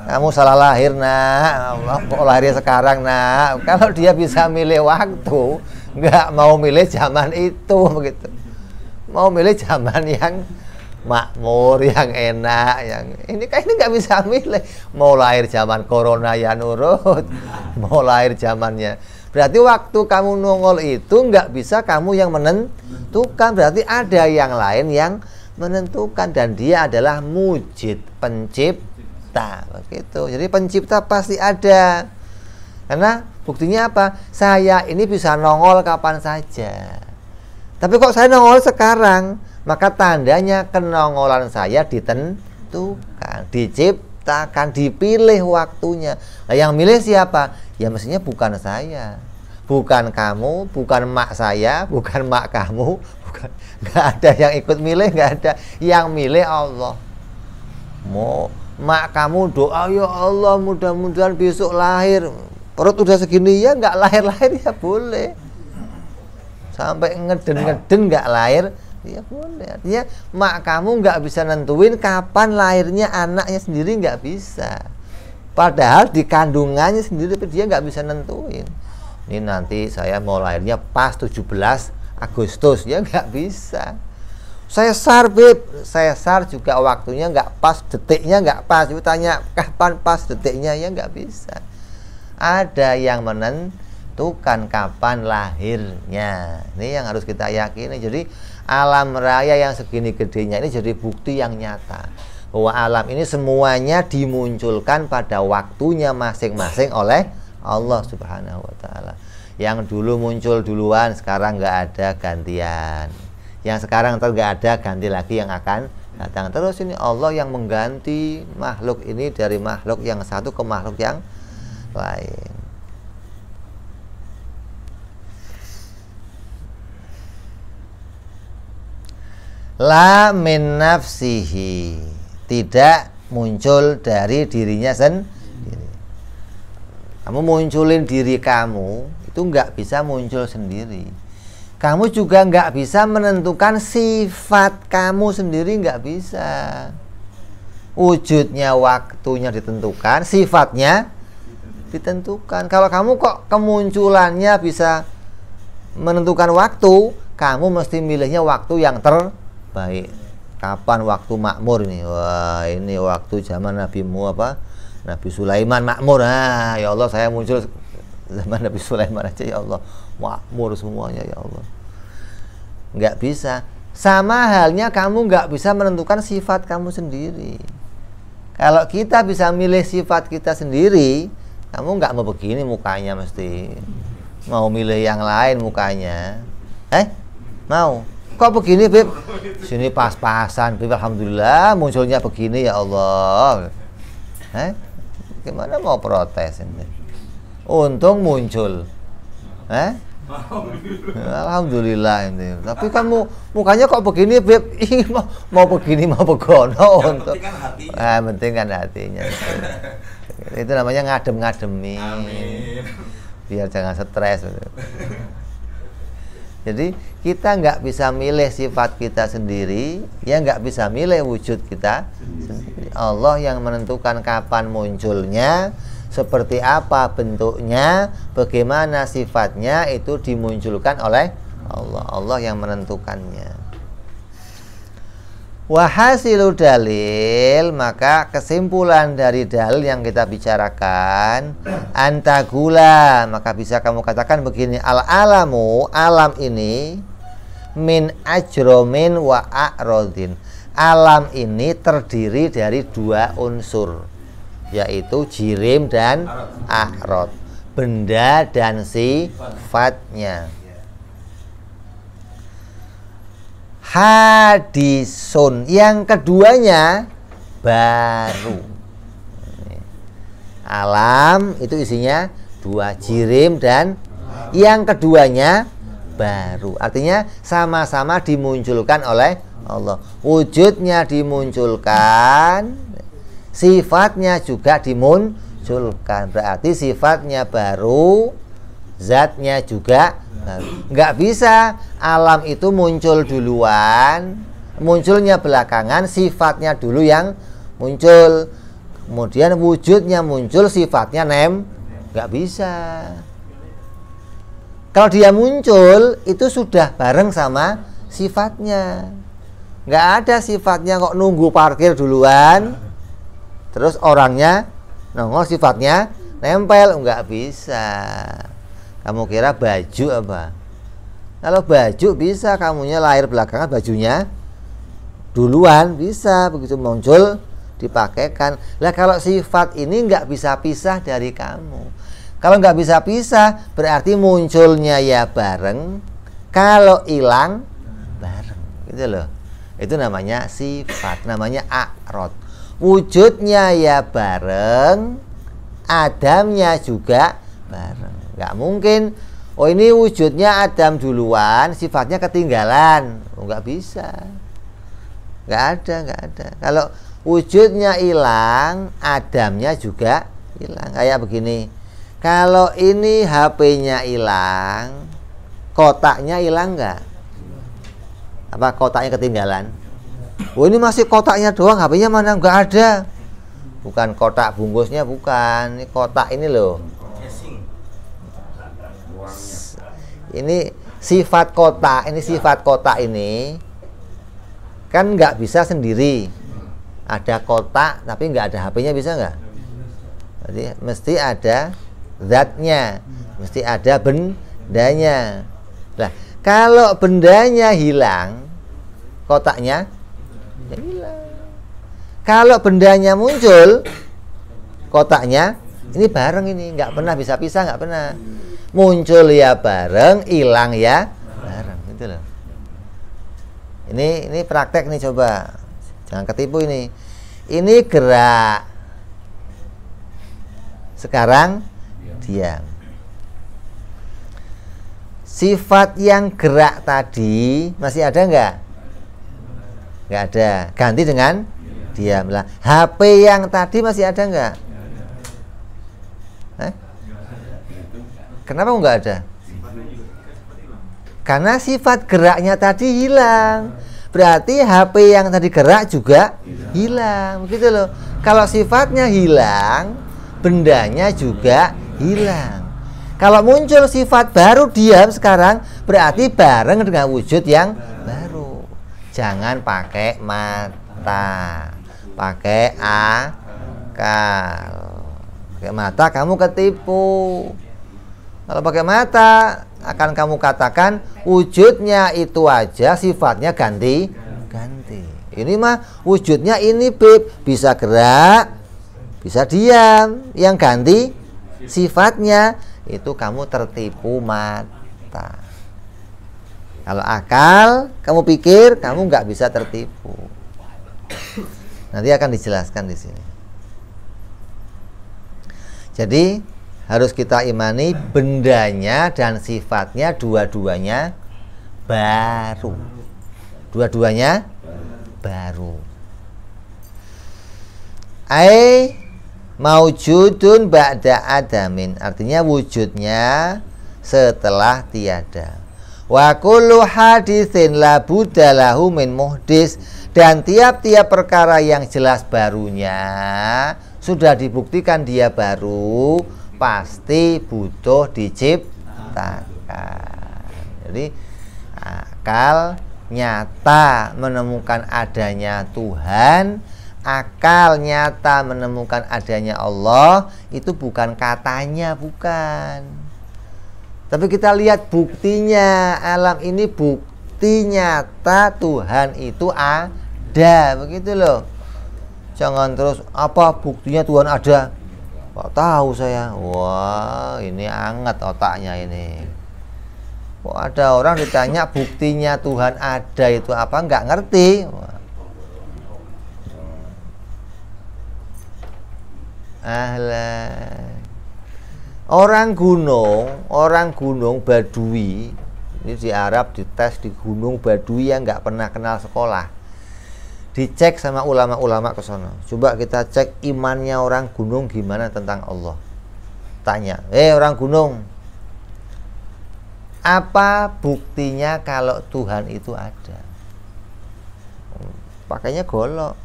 Kamu salah lahir nak, kok lahirnya sekarang nak. Kalau dia bisa milih waktu, nggak mau milih zaman itu begitu. Mau milih zaman yang makmur, yang enak, yang ini nggak bisa milih. Mau lahir zaman corona ya nurut, mau lahir zamannya. Berarti waktu kamu nongol itu nggak bisa kamu yang menentukan. Berarti ada yang lain yang menentukan, dan dia adalah mujid, pencipta. Begitu. Jadi pencipta pasti ada. Karena buktinya apa? Saya ini bisa nongol kapan saja. Tapi kok saya nongol sekarang? Maka tandanya kenongolan saya ditentukan, diciptakan, dipilih waktunya. Nah, yang milih siapa? Ya mestinya bukan saya, bukan kamu, bukan mak saya, bukan mak kamu, bukan. Nggak ada yang ikut milih, nggak ada. Yang milih Allah. Mau mak kamu doa, ya Allah mudah-mudahan besok lahir, perut udah segini ya nggak lahir-lahir ya boleh, sampai ngeden-ngeden nggak lahir ya boleh. Artinya mak kamu nggak bisa nentuin kapan lahirnya anaknya sendiri, nggak bisa. Padahal di kandungannya sendiri dia nggak bisa nentuin. Ini nanti saya mau lahirnya pas 17 Agustus ya nggak bisa. Sesar Beb, sesar juga waktunya nggak pas, detiknya nggak pas. Ibu tanya kapan pas detiknya, ya nggak bisa. Ada yang menentukan kapan lahirnya. Ini yang harus kita yakini. Jadi alam raya yang segini gedenya ini jadi bukti yang nyata bahwa alam ini semuanya dimunculkan pada waktunya masing-masing oleh Allah Subhanahu wa Ta'ala. Yang dulu muncul duluan, sekarang nggak ada gantian. Yang sekarang nggak ada, ganti lagi yang akan datang. Terus ini Allah yang mengganti makhluk ini dari makhluk yang satu ke makhluk yang lain. La min nafsihi, tidak muncul dari dirinya sendiri. Kamu munculin diri kamu itu nggak bisa muncul sendiri. Kamu juga nggak bisa menentukan sifat kamu sendiri, nggak bisa. Wujudnya waktunya ditentukan, sifatnya ditentukan. Kalau kamu kok kemunculannya bisa menentukan waktu, kamu mesti milihnya waktu yang terbaik. Kapan waktu makmur ini? Wah, ini waktu zaman Nabi Sulaiman makmur. Ah, ya Allah, saya muncul zaman Nabi Sulaiman aja, ya Allah, makmur semuanya, ya Allah. Nggak bisa. Sama halnya kamu nggak bisa menentukan sifat kamu sendiri. Kalau kita bisa milih sifat kita sendiri, kamu nggak mau begini mukanya, mesti mau milih yang lain mukanya. Mau? Kok begini, Beb? Sini pas-pasan, Beb. Alhamdulillah munculnya begini, ya Allah. Gimana mau protes ini? Untung muncul. Alhamdulillah ini. Tapi kamu mukanya kok begini, Beb? Mau begini mau begono untuk. Penting kan hatinya. Itu namanya ngadem-ngademi. Biar jangan stres. Jadi kita nggak bisa milih sifat kita sendiri, ya nggak bisa milih wujud kita sendiri. Allah yang menentukan kapan munculnya, seperti apa bentuknya, bagaimana sifatnya, itu dimunculkan oleh Allah. Allah yang menentukannya. Wahasilu dalil, maka kesimpulan dari dalil yang kita bicarakan, antagula, maka bisa kamu katakan begini, al-alamu, alam ini, min ajromin wa a'rodin. Alam ini terdiri dari dua unsur, yaitu jirim dan a'rod, benda dan sifatnya. Hadisun, yang keduanya baru. Alam itu isinya dua, jirim dan yang keduanya baru. Artinya sama-sama dimunculkan oleh Allah. Wujudnya dimunculkan, sifatnya juga dimunculkan. Berarti sifatnya baru, zatnya juga baru. Nggak bisa alam itu muncul duluan, munculnya belakangan, sifatnya dulu yang muncul, kemudian wujudnya muncul, sifatnya nggak bisa. Kalau dia muncul itu sudah bareng sama sifatnya. Nggak ada sifatnya kok nunggu parkir duluan, terus orangnya nongol, sifatnya nempel, nggak bisa. Kamu kira baju apa? Kalau baju bisa, kamunya lahir belakangan, bajunya duluan, bisa, begitu muncul dipakaikan. Lah kalau sifat ini nggak bisa pisah dari kamu. Kalau nggak bisa pisah, berarti munculnya ya bareng, kalau hilang bareng, gitu loh. Itu namanya sifat, namanya a'rod. Wujudnya ya bareng, adamnya juga bareng. Nggak mungkin, oh ini wujudnya Adam duluan, sifatnya ketinggalan. Oh, nggak bisa. Nggak ada. Kalau wujudnya hilang, Adamnya juga hilang. Kayak begini, kalau ini HP-nya hilang, kotaknya hilang nggak? Apa kotaknya ketinggalan? Oh ini masih kotaknya doang, HP-nya mana? Nggak ada. Bukan kotak bungkusnya, bukan. Ini kotak ini loh. Ini sifat kotak, ini sifat kotak ini kan nggak bisa sendiri. Ada kotak tapi nggak ada HP-nya, bisa nggak? Jadi mesti ada zatnya, mesti ada bendanya. Nah, kalau bendanya hilang, kotaknya ya hilang. Kalau bendanya muncul, kotaknya ini bareng, ini nggak pernah bisa pisah, nggak pernah. Muncul ya bareng, hilang ya bareng, gitu loh. Ini praktek nih, coba jangan ketipu ini. Ini gerak, sekarang diam. Sifat yang gerak tadi masih ada nggak? Nggak ada. Ganti dengan diam lah. HP yang tadi masih ada nggak? Kenapa nggak ada? Karena sifat geraknya tadi hilang. Berarti HP yang tadi gerak juga hilang, begitu loh. Kalau sifatnya hilang, bendanya juga hilang. Kalau muncul sifat baru diam sekarang, berarti bareng dengan wujud yang baru. Jangan pakai mata, pakai akal. Pakai mata kamu ketipu. Kalau pakai mata akan kamu katakan wujudnya itu aja, sifatnya ganti. Ini mah wujudnya ini Beb, bisa gerak, bisa diam. Yang ganti sifatnya, itu kamu tertipu mata. Kalau akal kamu pikir, kamu nggak bisa tertipu. Nanti akan dijelaskan di sini. Jadi harus kita imani bendanya dan sifatnya dua-duanya baru. Dua-duanya baru. Maujudun ba'da adamin, artinya wujudnya setelah tiada. Wa kullu haditsin la budda lahu min muhdis, dan tiap-tiap perkara yang jelas barunya sudah dibuktikan dia baru, pasti butuh diciptakan. Jadi akal nyata menemukan adanya Tuhan, akal nyata menemukan adanya Allah, itu bukan katanya, bukan. Tapi kita lihat buktinya. Alam ini bukti nyata Tuhan itu ada, begitu loh. Jangan terus apa buktinya Tuhan ada, kok tahu saya. Wah, ini anget otaknya ini. Kok ada orang ditanya buktinya Tuhan ada itu apa, nggak ngerti. Orang gunung Badui ini di Arab, dites di gunung Badui yang nggak pernah kenal sekolah, dicek sama ulama-ulama ke sana. Coba kita cek imannya orang gunung gimana tentang Allah. Tanya, orang gunung, apa buktinya kalau Tuhan itu ada? Pakainya golok.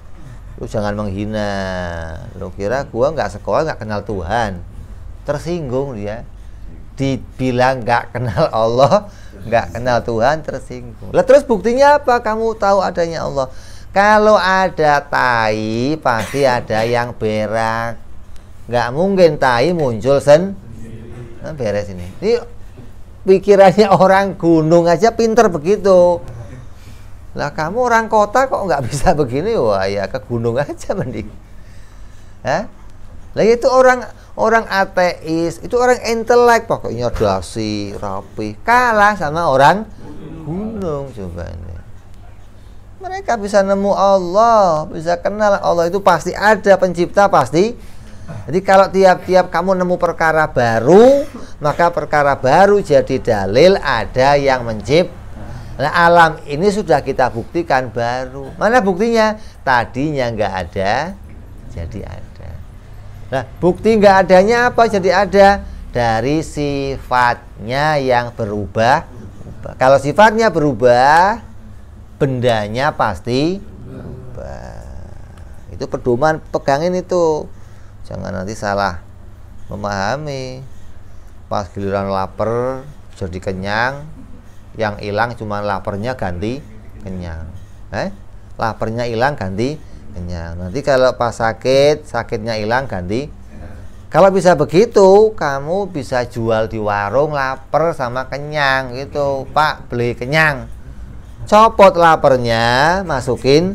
Lu jangan menghina. Lu kira gua nggak sekolah, nggak kenal Tuhan? Tersinggung dia. Dibilang nggak kenal Allah, nggak kenal Tuhan, tersinggung. Lah terus buktinya apa kamu tahu adanya Allah? Kalau ada tai pasti ada yang berak. Nggak mungkin tai muncul beres ini. Ini pikirannya orang gunung aja pinter begitu. Lah kamu orang kota kok nggak bisa begini? Wah ya ke gunung aja mending. Lah itu orang ateis, itu orang intelek, pokoknya dasi, rapi, kalah sama orang gunung. Coba ini. Mereka bisa nemu Allah, bisa kenal Allah, itu pasti ada pencipta, pasti. Jadi kalau tiap-tiap kamu nemu perkara baru, maka perkara baru jadi dalil ada yang mencipta. Nah, alam ini sudah kita buktikan baru. Mana buktinya? Tadinya nggak ada, jadi ada. Nah, bukti nggak adanya apa jadi ada? Dari sifatnya yang berubah. Kalau sifatnya berubah, bendanya pasti berubah. Itu pedoman, pegangin itu. Jangan nanti salah memahami. Pas giliran lapar jadi kenyang, yang hilang cuma laparnya ganti kenyang. laparnya hilang ganti kenyang. Nanti kalau pas sakit, sakitnya hilang ganti. Kalau bisa begitu, kamu bisa jual di warung lapar sama kenyang gitu. Pak, beli kenyang. Copot laparnya, masukin.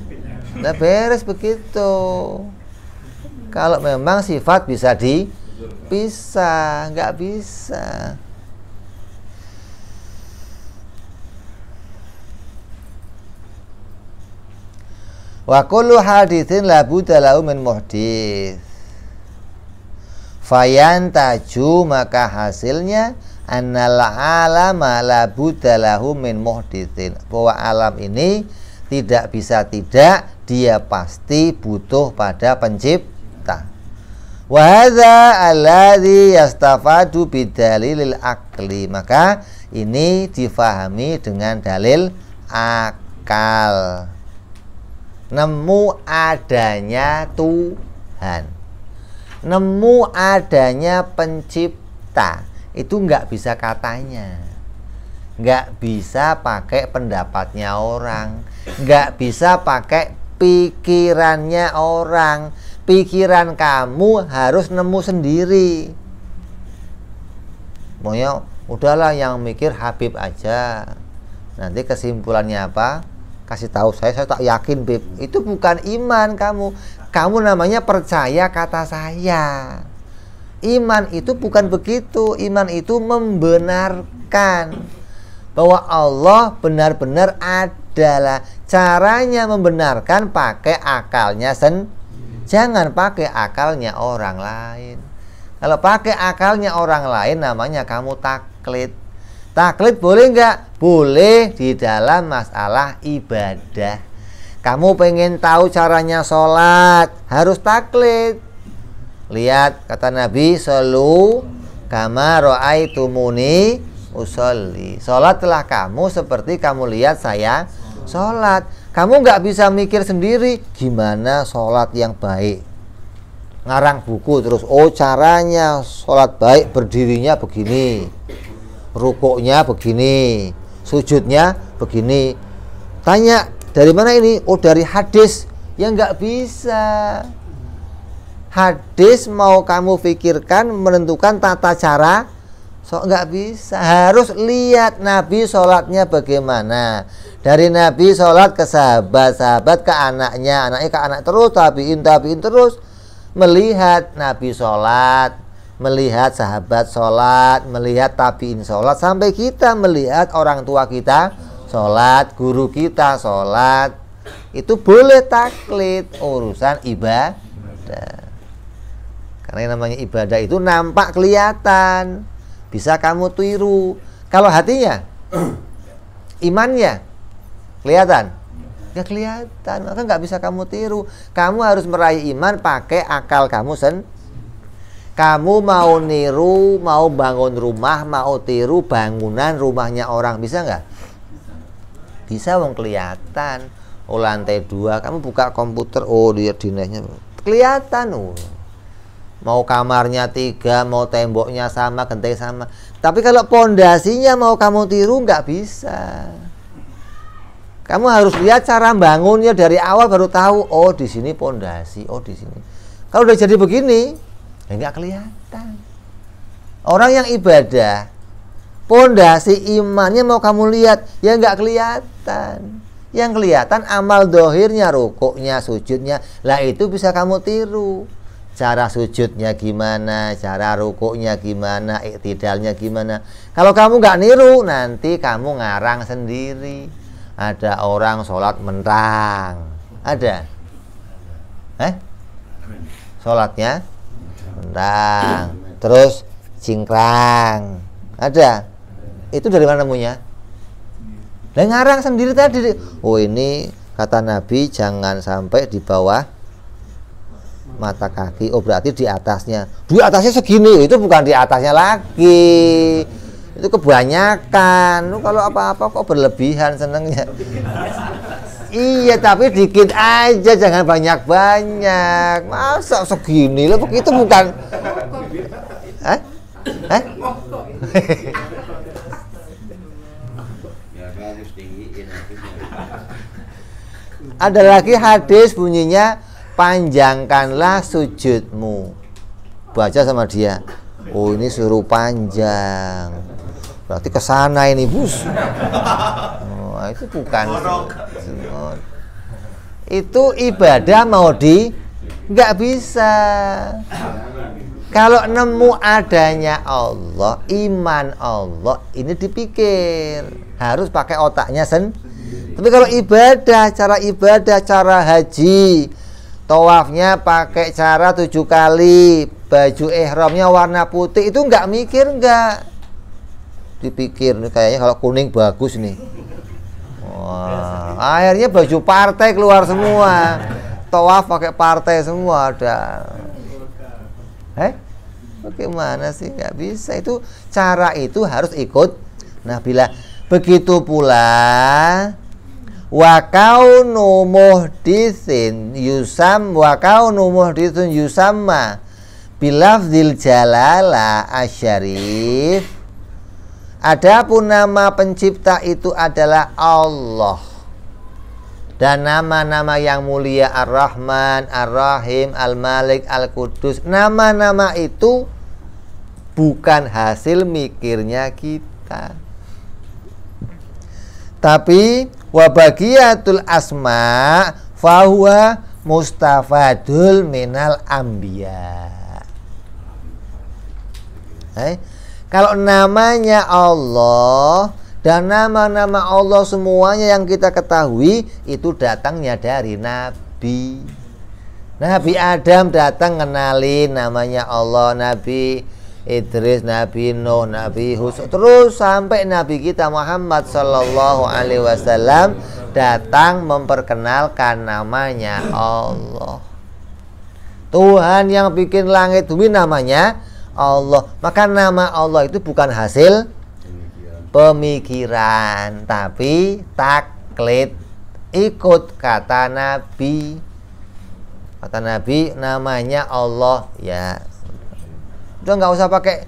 Nah, beres begitu. Kalau memang sifat bisa dipisah, nggak bisa. Wa kullu haditsin la budda lahu min muhdits. Fayantaju, maka hasilnya annal alama la budda lahu min muhditsin. Bahwa alam ini tidak bisa tidak, dia pasti butuh pada pencipta. Wa hadza alladzi yastafadu bidalilil akli. Maka ini difahami dengan dalil akal. Nemu adanya Tuhan, nemu adanya pencipta, itu nggak bisa katanya, nggak bisa pakai pendapatnya orang, nggak bisa pakai pikirannya orang. Pikiran kamu harus nemu sendiri. Maunya udahlah yang mikir Habib aja, nanti kesimpulannya apa? Kasih tahu saya tak yakin, Beb. Itu bukan iman kamu. Kamu namanya percaya kata saya. Iman itu bukan begitu. Iman itu membenarkan bahwa Allah benar-benar adalah. Caranya membenarkan pakai akalnya jangan pakai akalnya orang lain. Kalau pakai akalnya orang lain namanya kamu taklid. Taklid boleh nggak? Boleh di dalam masalah ibadah. Kamu pengen tahu caranya sholat, harus taklid. Lihat kata Nabi, shollu kama ra'aitumuni usolli. Sholatlah kamu seperti kamu lihat saya sholat. Kamu nggak bisa mikir sendiri gimana sholat yang baik. Ngarang buku terus, oh caranya sholat baik berdirinya begini, rukuknya begini, sujudnya begini. Tanya, dari mana ini? Oh, dari hadis. Ya nggak bisa. Hadis mau kamu pikirkan menentukan tata cara, nggak bisa. Harus lihat Nabi sholatnya bagaimana. Dari Nabi sholat ke sahabat, sahabat ke anaknya, anaknya ke anak terus, tabiin terus. Melihat Nabi sholat, melihat sahabat sholat, melihat tabiin sholat, sampai kita melihat orang tua kita sholat, guru kita sholat. Itu boleh taklid, urusan ibadah. Karena yang namanya ibadah itu nampak kelihatan, bisa kamu tiru. Kalau hatinya, imannya kelihatan, ya kelihatan, maka nggak bisa kamu tiru. Kamu harus meraih iman pakai akal kamu Kamu mau niru, mau bangun rumah, mau tiru bangunan rumahnya orang, bisa nggak? Bisa, wong kelihatan. Oh, lantai 2, kamu buka komputer, oh lihat dinahnya kelihatan. Oh. Mau kamarnya 3, mau temboknya sama, genteng sama. Tapi kalau pondasinya mau kamu tiru nggak bisa. Kamu harus lihat cara bangunnya dari awal baru tahu. Oh, di sini pondasi. Oh, di sini. Kalau udah jadi begini, ya nggak kelihatan. Orang yang ibadah, pondasi imannya mau kamu lihat, ya nggak kelihatan. Yang kelihatan amal dohirnya, rukuknya, sujudnya. Lah itu bisa kamu tiru. Cara sujudnya gimana, cara rukuknya gimana, iktidalnya gimana. Kalau kamu nggak niru, nanti kamu ngarang sendiri. Ada orang sholat mentang, ada, sholatnya mentang, terus cingkrang, ada. Itu dari mana nemunya? Dan ngarang sendiri tadi. Oh, ini kata Nabi jangan sampai di bawah mata kaki. Oh, berarti di atasnya. Di atasnya segini, itu bukan di atasnya lagi. Itu kebanyakan. Lu kalau apa-apa kok berlebihan senengnya. Iya, tapi dikit aja, jangan banyak-banyak. Masa segini? Lo itu bukan. Ada lagi hadis bunyinya, panjangkanlah sujudmu. Baca sama dia. Oh, ini suruh panjang. Berarti ke sana ini, Bus. Oh, itu bukan. Itu ibadah mau nggak bisa. Kalau nemu adanya Allah, iman Allah, ini dipikir. Harus pakai otaknya Tapi kalau ibadah, cara haji, tawafnya pakai cara 7 kali, baju ihramnya warna putih, itu nggak mikir, nggak dipikir. Nih kayaknya kalau kuning bagus nih. Wah, akhirnya baju partai keluar semua, tawaf pakai partai semua ada. Bagaimana sih? Nggak bisa. Itu cara itu harus ikut. Nah, bila begitu pula wa kaunu muhditsin yusamma bilafzil jalala asyarif. Adapun nama pencipta itu adalah Allah, dan nama-nama yang mulia Ar-Rahman, Ar-Rahim, Al-Malik, Al-Qudus, nama-nama itu bukan hasil mikirnya kita. Tapi wabagiyatul asma fahuwa mustafadul minal anbiya. Kalau namanya Allah dan nama-nama Allah semuanya yang kita ketahui itu datangnya dari Nabi. Nabi Adam datang kenalin namanya Allah, Nabi Idris, Nabi Nuh, Nabi Hud, terus sampai Nabi kita Muhammad Sallallahu Alaihi Wasallam datang memperkenalkan namanya Allah. Tuhan yang bikin langit bumi namanya Allah. Maka nama Allah itu bukan hasil pemikiran, tapi taklid, ikut kata Nabi. Kata Nabi namanya Allah, ya udah nggak usah pakai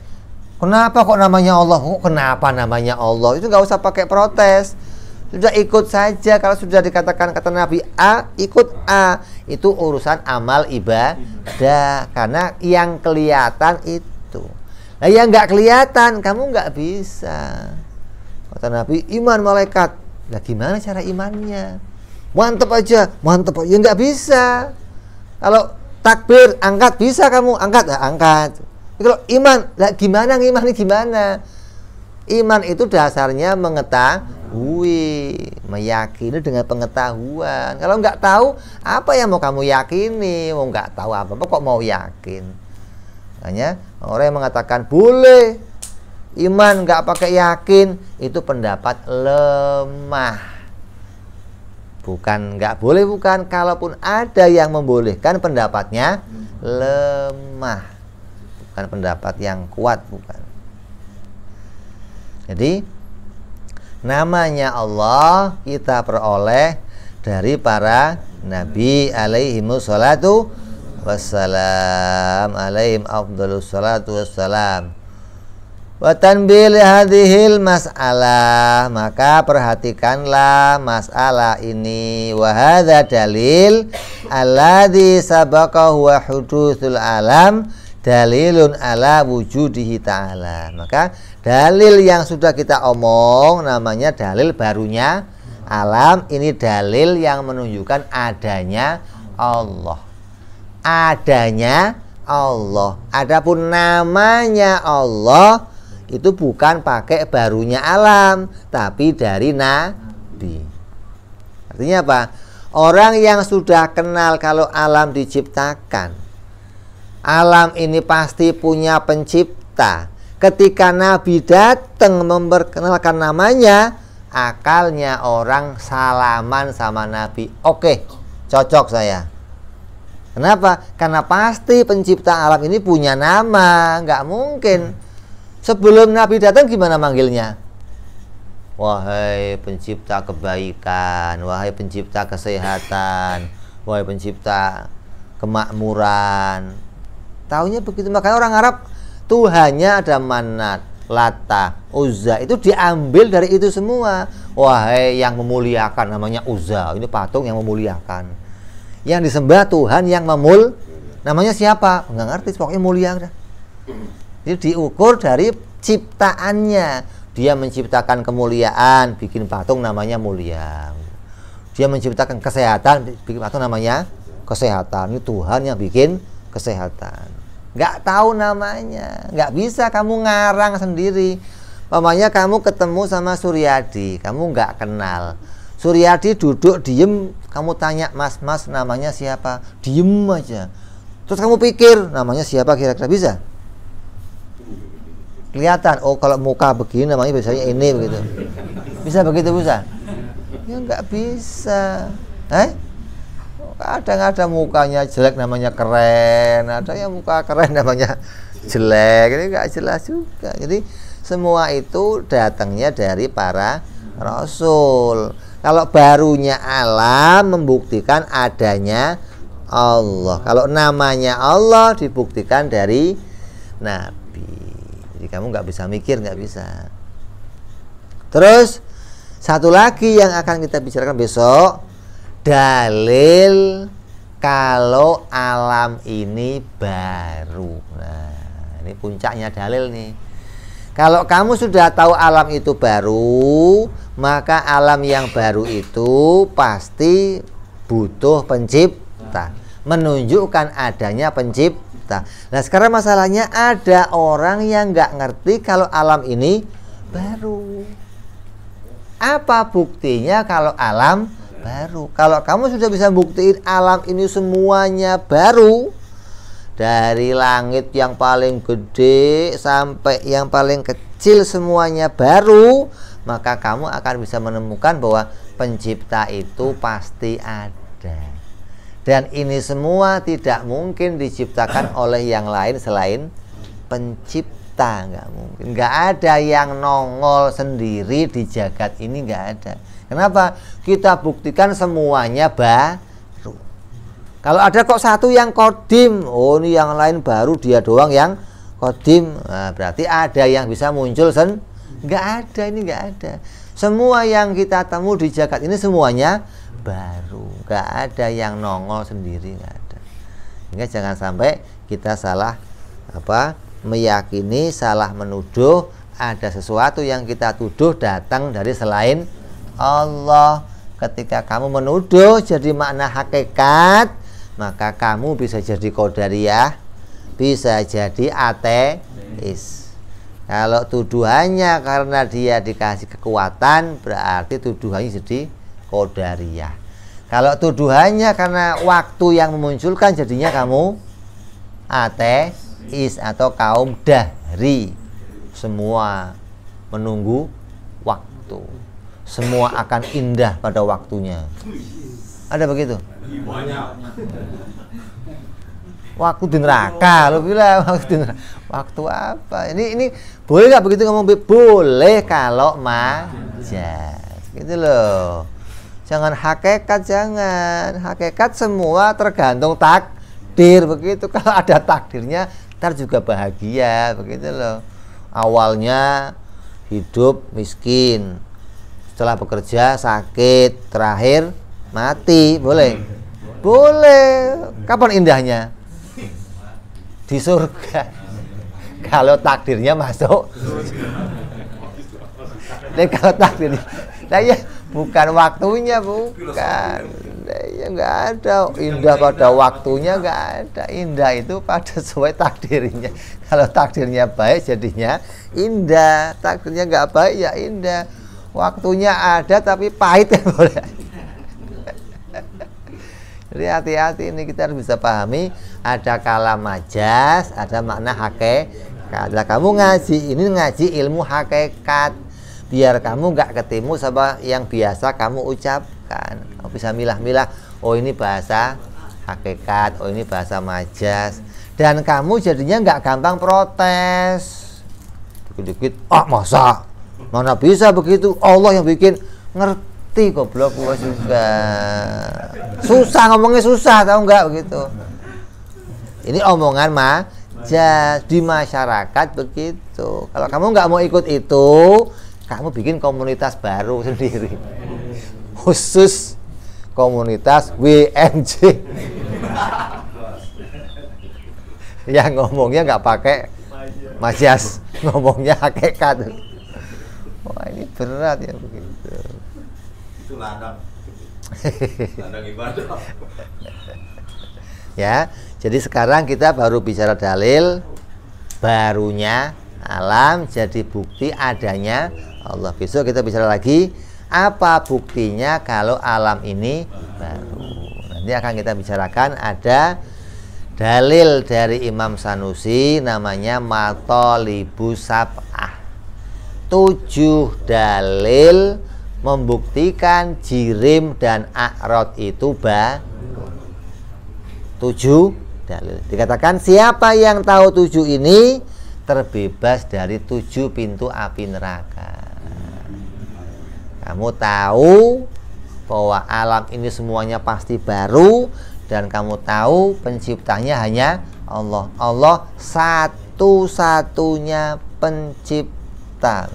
kenapa kok namanya Allah, kenapa namanya Allah, itu nggak usah pakai protes, sudah ikut saja. Kalau sudah dikatakan kata Nabi A, ikut A. Itu urusan amal ibadah, karena yang kelihatan itu. Nah, yang nggak kelihatan kamu nggak bisa. Kata Nabi iman malaikat, nah gimana cara imannya? Mantep aja, ya nggak bisa. Kalau takbir angkat bisa kamu angkat, nah, angkat. Kalau iman, lah gimana ngimani gimana? Iman itu dasarnya mengetahui, meyakini dengan pengetahuan. Kalau nggak tahu, apa yang mau kamu yakini? Mau nggak tahu apa kok mau yakin? Makanya orang yang mengatakan boleh iman nggak pakai yakin, itu pendapat lemah. Bukan nggak boleh, bukan. Kalaupun ada yang membolehkan, pendapatnya lemah. Bukan pendapat yang kuat, bukan. Jadi namanya Allah kita peroleh dari para nabi alaihimus salatu wassalam, alaihim afdhalus salatu wassalam. Wa tanbil hadhil mas'alah, maka perhatikanlah masalah ini. Wa hadza dalil alladzi sabaqa huwa hudutsul alam dalilun ala wujudihi ta'ala. Maka dalil yang sudah kita omong namanya dalil barunya alam. Ini dalil yang menunjukkan adanya Allah. Adanya Allah. Adapun namanya Allah itu bukan pakai barunya alam, tapi dari Nabi. Artinya apa? Orang yang sudah kenal kalau alam diciptakan, alam ini pasti punya pencipta. Ketika Nabi datang memperkenalkan namanya, akalnya orang salaman sama Nabi. Oke, cocok saya. Kenapa? Karena pasti pencipta alam ini punya nama. Nggak mungkin sebelum Nabi datang gimana manggilnya? Wahai pencipta kebaikan, wahai pencipta kesehatan, wahai pencipta kemakmuran. Taunya begitu. Makanya orang Arab Tuhannya ada Manat, Lata, Uzza itu diambil dari itu semua. Wahai yang memuliakan, namanya Uzza, ini patung yang memuliakan. Yang disembah Tuhan yang namanya siapa? Nggak ngerti, pokoknya mulia. Jadi diukur dari ciptaannya. Dia menciptakan kemuliaan, bikin patung namanya mulia. Dia menciptakan kesehatan, bikin patung namanya kesehatan. Ini Tuhan yang bikin kesehatan. Nggak tahu namanya, nggak bisa kamu ngarang sendiri. Pokoknya kamu ketemu sama Suryadi, kamu nggak kenal. Suryadi duduk diem, kamu tanya, mas namanya siapa? Diem aja. Terus kamu pikir namanya siapa kira-kira, bisa? Kelihatan, oh kalau muka begini namanya biasanya ini begitu. Bisa begitu, bisa? Ya nggak bisa. Kadang ada mukanya jelek namanya keren, ada yang muka keren namanya jelek, ini nggak jelas juga. Jadi semua itu datangnya dari para rasul. Kalau barunya alam membuktikan adanya Allah. Kalau namanya Allah dibuktikan dari Nabi. Jadi kamu nggak bisa mikir, nggak bisa. Terus satu lagi yang akan kita bicarakan besok, dalil kalau alam ini baru. Nah, ini puncaknya dalil nih. Kalau kamu sudah tahu alam itu baru, maka alam yang baru itu pasti butuh pencipta, menunjukkan adanya pencipta. Nah sekarang masalahnya ada orang yang nggak ngerti kalau alam ini baru. Apa buktinya kalau alam baru? Kalau kamu sudah bisa buktiin alam ini semuanya baru, dari langit yang paling gede sampai yang paling kecil semuanya baru, maka kamu akan bisa menemukan bahwa pencipta itu pasti ada. Dan ini semua tidak mungkin diciptakan oleh yang lain selain pencipta. Nggak mungkin. Nggak ada yang nongol sendiri di jagat ini, nggak ada. Kenapa? Kita buktikan semuanya baru. Kalau ada kok satu yang kodim, oh ini yang lain baru, dia doang yang kodim, nah, berarti ada yang bisa muncul nggak ada, ini nggak ada. Semua yang kita temu di jagat ini semuanya baru, nggak ada yang nongol sendiri, nggak ada. Sehingga jangan sampai kita salah meyakini, salah menuduh ada sesuatu yang kita tuduh datang dari selain Allah. Ketika kamu menuduh jadi makna hakikat, maka kamu bisa jadi qadariyah, bisa jadi ateis. Kalau tuduhannya karena dia dikasih kekuatan, berarti tuduhannya jadi qadariyah. Kalau tuduhannya karena waktu yang memunculkan, jadinya kamu ateis atau kaum dahri. Semua menunggu waktu, semua akan indah pada waktunya. Ada begitu? Waktu di neraka, lo bilang waktu di neraka. Waktu apa? Ini boleh nggak begitu ngomong? Boleh kalau majas, gitu loh. Jangan hakikat, jangan. Hakikat semua tergantung takdir, begitu. Kalau ada takdirnya, ntar juga bahagia, begitu loh. Awalnya hidup miskin, setelah bekerja sakit, terakhir mati, boleh? Boleh. Kapan indahnya? Di surga. Kalau takdirnya masuk. Dan kalau takdirnya, nah ya bukan waktunya, bukan. Ya nggak ada indah pada waktunya, nggak ada. Indah itu pada sesuai takdirnya. Kalau takdirnya baik jadinya indah, takdirnya nggak baik ya indah. Waktunya ada tapi pahit kan boleh. Jadi hati-hati, ini kita harus bisa pahami, ada kala majas, ada makna hakikat. Nah, kamu ngaji ini ngaji ilmu hakikat, biar kamu nggak ketemu sama yang biasa kamu ucapkan. Kamu bisa milah-milah, oh ini bahasa hakikat, oh ini bahasa majas, dan kamu jadinya nggak gampang protes. Dikit-dikit, masa mana bisa begitu? Allah yang bikin, ngerti goblok gua juga. Susah ngomongnya, susah, tahu nggak begitu? Ini omongan majas di masyarakat begitu. Kalau kamu nggak mau ikut itu, kamu bikin komunitas baru sendiri, khusus komunitas WMJ. Yang ngomongnya nggak pakai majas, ngomongnya hakikat. Wah, ini berat ya begitu. Itu ladang ibadah. Ya, jadi sekarang kita baru bicara dalil barunya alam jadi bukti adanya Allah. Besok kita bicara lagi apa buktinya kalau alam ini baru. Nanti akan kita bicarakan ada dalil dari Imam Sanusi namanya Mathalibus Sab'ah. 7 dalil membuktikan jirim dan a'rad itu baru. 7 dalil. Dikatakan siapa yang tahu 7 ini terbebas dari 7 pintu api neraka. Kamu tahu bahwa alam ini semuanya pasti baru, dan kamu tahu penciptanya hanya Allah. Allah satu-satunya pencipta.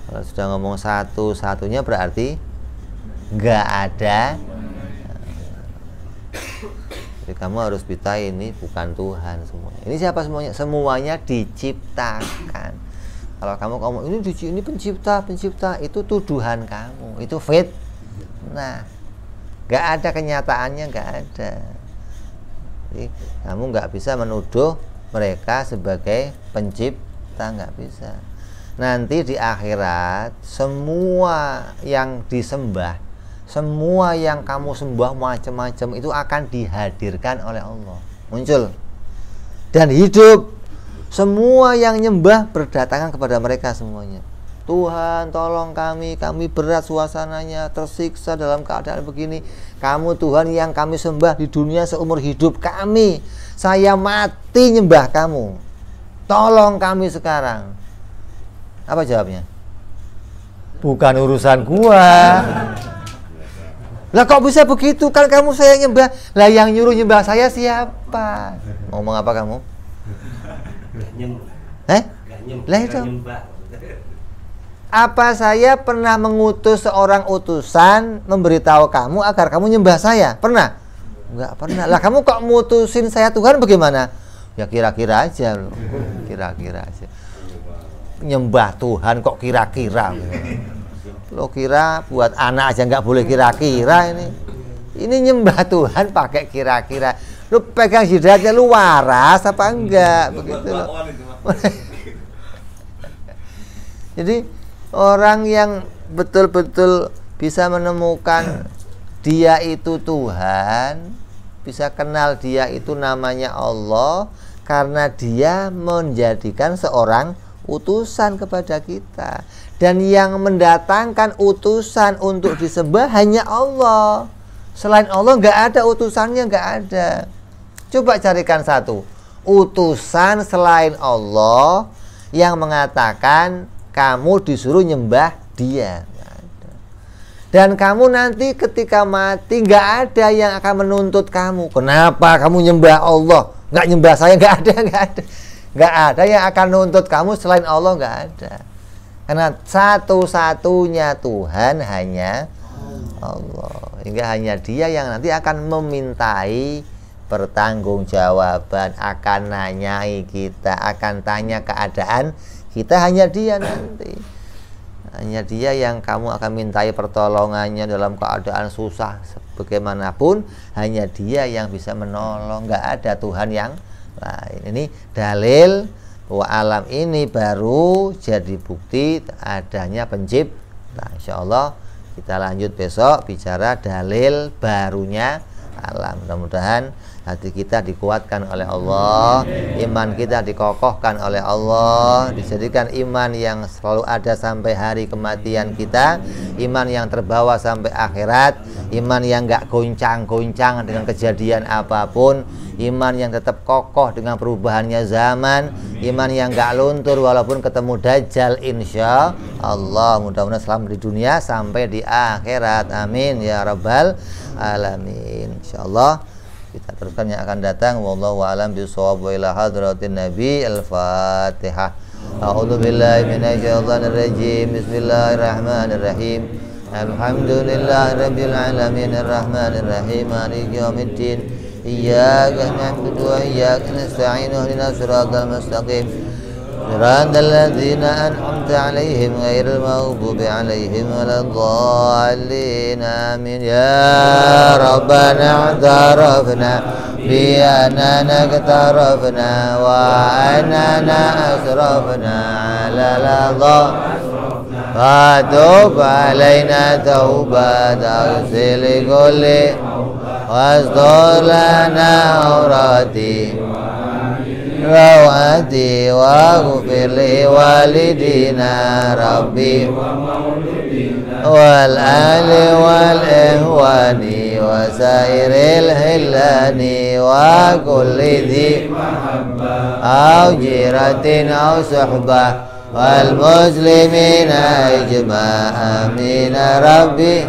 Kalau sudah ngomong satu-satunya berarti nggak ada. Jadi kamu harus bisa ini bukan Tuhan semuanya. Ini siapa semuanya? Semuanya diciptakan. Kalau kamu ini pencipta itu tuduhan kamu, itu fitnah. Nggak ada kenyataannya, nggak ada. Jadi, kamu nggak bisa menuduh mereka sebagai pencipta, nggak bisa. Nanti di akhirat semua yang disembah, semua yang kamu sembah macam-macam itu akan dihadirkan oleh Allah, muncul dan hidup. Semua yang nyembah berdatangan kepada mereka semuanya. Tuhan tolong kami berat suasananya, tersiksa dalam keadaan begini. Kamu Tuhan yang kami sembah di dunia seumur hidup kami. Saya mati nyembah kamu. Tolong kami sekarang. Apa jawabnya? Bukan urusan gua. Lah kok bisa begitu? Kan kamu saya nyembah. Lah yang nyuruh nyembah saya siapa? Ngomong apa kamu? Lah itu. Apa saya pernah mengutus seorang utusan memberitahu kamu agar kamu nyembah saya? Pernah? Enggak pernah. Lah kamu kok mutusin saya Tuhan bagaimana? Ya kira-kira aja loh. Kira-kira aja. Nyembah Tuhan kok kira-kira. Lo kira buat anak aja nggak boleh kira-kira ini. Ini nyembah Tuhan pakai kira-kira. Lu pegang jidatnya lu waras apa enggak begitu loh. Jadi orang yang betul-betul bisa menemukan dia itu Tuhan, bisa kenal dia itu namanya Allah, karena dia menjadikan seorang utusan kepada kita. Dan yang mendatangkan utusan untuk disembah hanya Allah. Selain Allah nggak ada utusannya, nggak ada. Coba carikan satu utusan selain Allah yang mengatakan kamu disuruh nyembah dia. Nggak ada. Dan kamu nanti ketika mati nggak ada yang akan menuntut kamu. Kenapa kamu nyembah Allah? Nggak nyembah saya? Nggak ada, nggak ada. Nggak ada yang akan menuntut kamu selain Allah, nggak ada. Karena satu-satunya Tuhan hanya Allah. Hingga hanya dia yang nanti akan memintai pertanggungjawaban, akan nanyai kita, akan tanya keadaan kita, hanya dia nanti. Hanya dia yang kamu akan mintai pertolongannya dalam keadaan susah bagaimanapun, hanya dia yang bisa menolong, nggak ada Tuhan yang lain. Ini dalil bahwa alam ini baru jadi bukti adanya pencipta. Insya Allah kita lanjut besok bicara dalil barunya alam. Mudah-mudahan hati kita dikuatkan oleh Allah, iman kita dikokohkan oleh Allah, dijadikan iman yang selalu ada sampai hari kematian kita, iman yang terbawa sampai akhirat, iman yang gak goncang-goncang dengan kejadian apapun, iman yang tetap kokoh dengan perubahannya zaman, iman yang gak luntur walaupun ketemu Dajjal, insya Allah. Mudah-mudahan selamat di dunia sampai di akhirat, amin ya rabbal alamin. Insya Allah kita teruskan yang akan datang. Wallahu a'lam bishawab. Wa ila hadratin nabi. Al-Fatihah. A'udzu billahi minasyaitonir rajim. Bismillahirrahmanirrahim. Alhamdulillahirabbil alamin arrahmanir rahim maliki yaumiddin. Iyyaka na'budu wa iyyaka nasta'in ihdinas siratal mustaqim. Siratal ladzina an'amta 'alaihim ghairil maghdubi 'alaihim waladdallin. Amin. Ya Rabbana i'tarafna bi annana iktarafna wa annana asrafna 'ala ladha fatub 'alaina taubat aghsil kulli wastur lana aurati rawati wa ghfir li walidina rabbi wal ali wal ihwani wa sairil hillani wa kulli dhi au jiratin au suhbah wal muslimina ijma' amin rabbi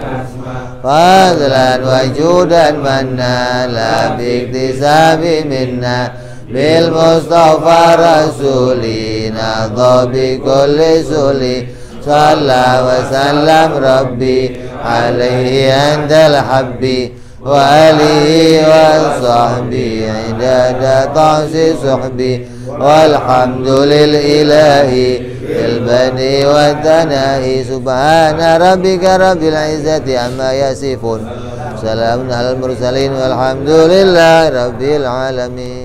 fadlan wa judan manna la biktisabi minna bil mustafa rasulina dhabi kulli suli salla wa sallam rabbi alaihi andal habbi wa alihi wa sahbi idada ta'si suhbi walhamdulil ilahi bil bani wa tanahi subhana rabbika rabbil izzati amma yasifun salamun alal mursalin walhamdulillahi rabbil alamin.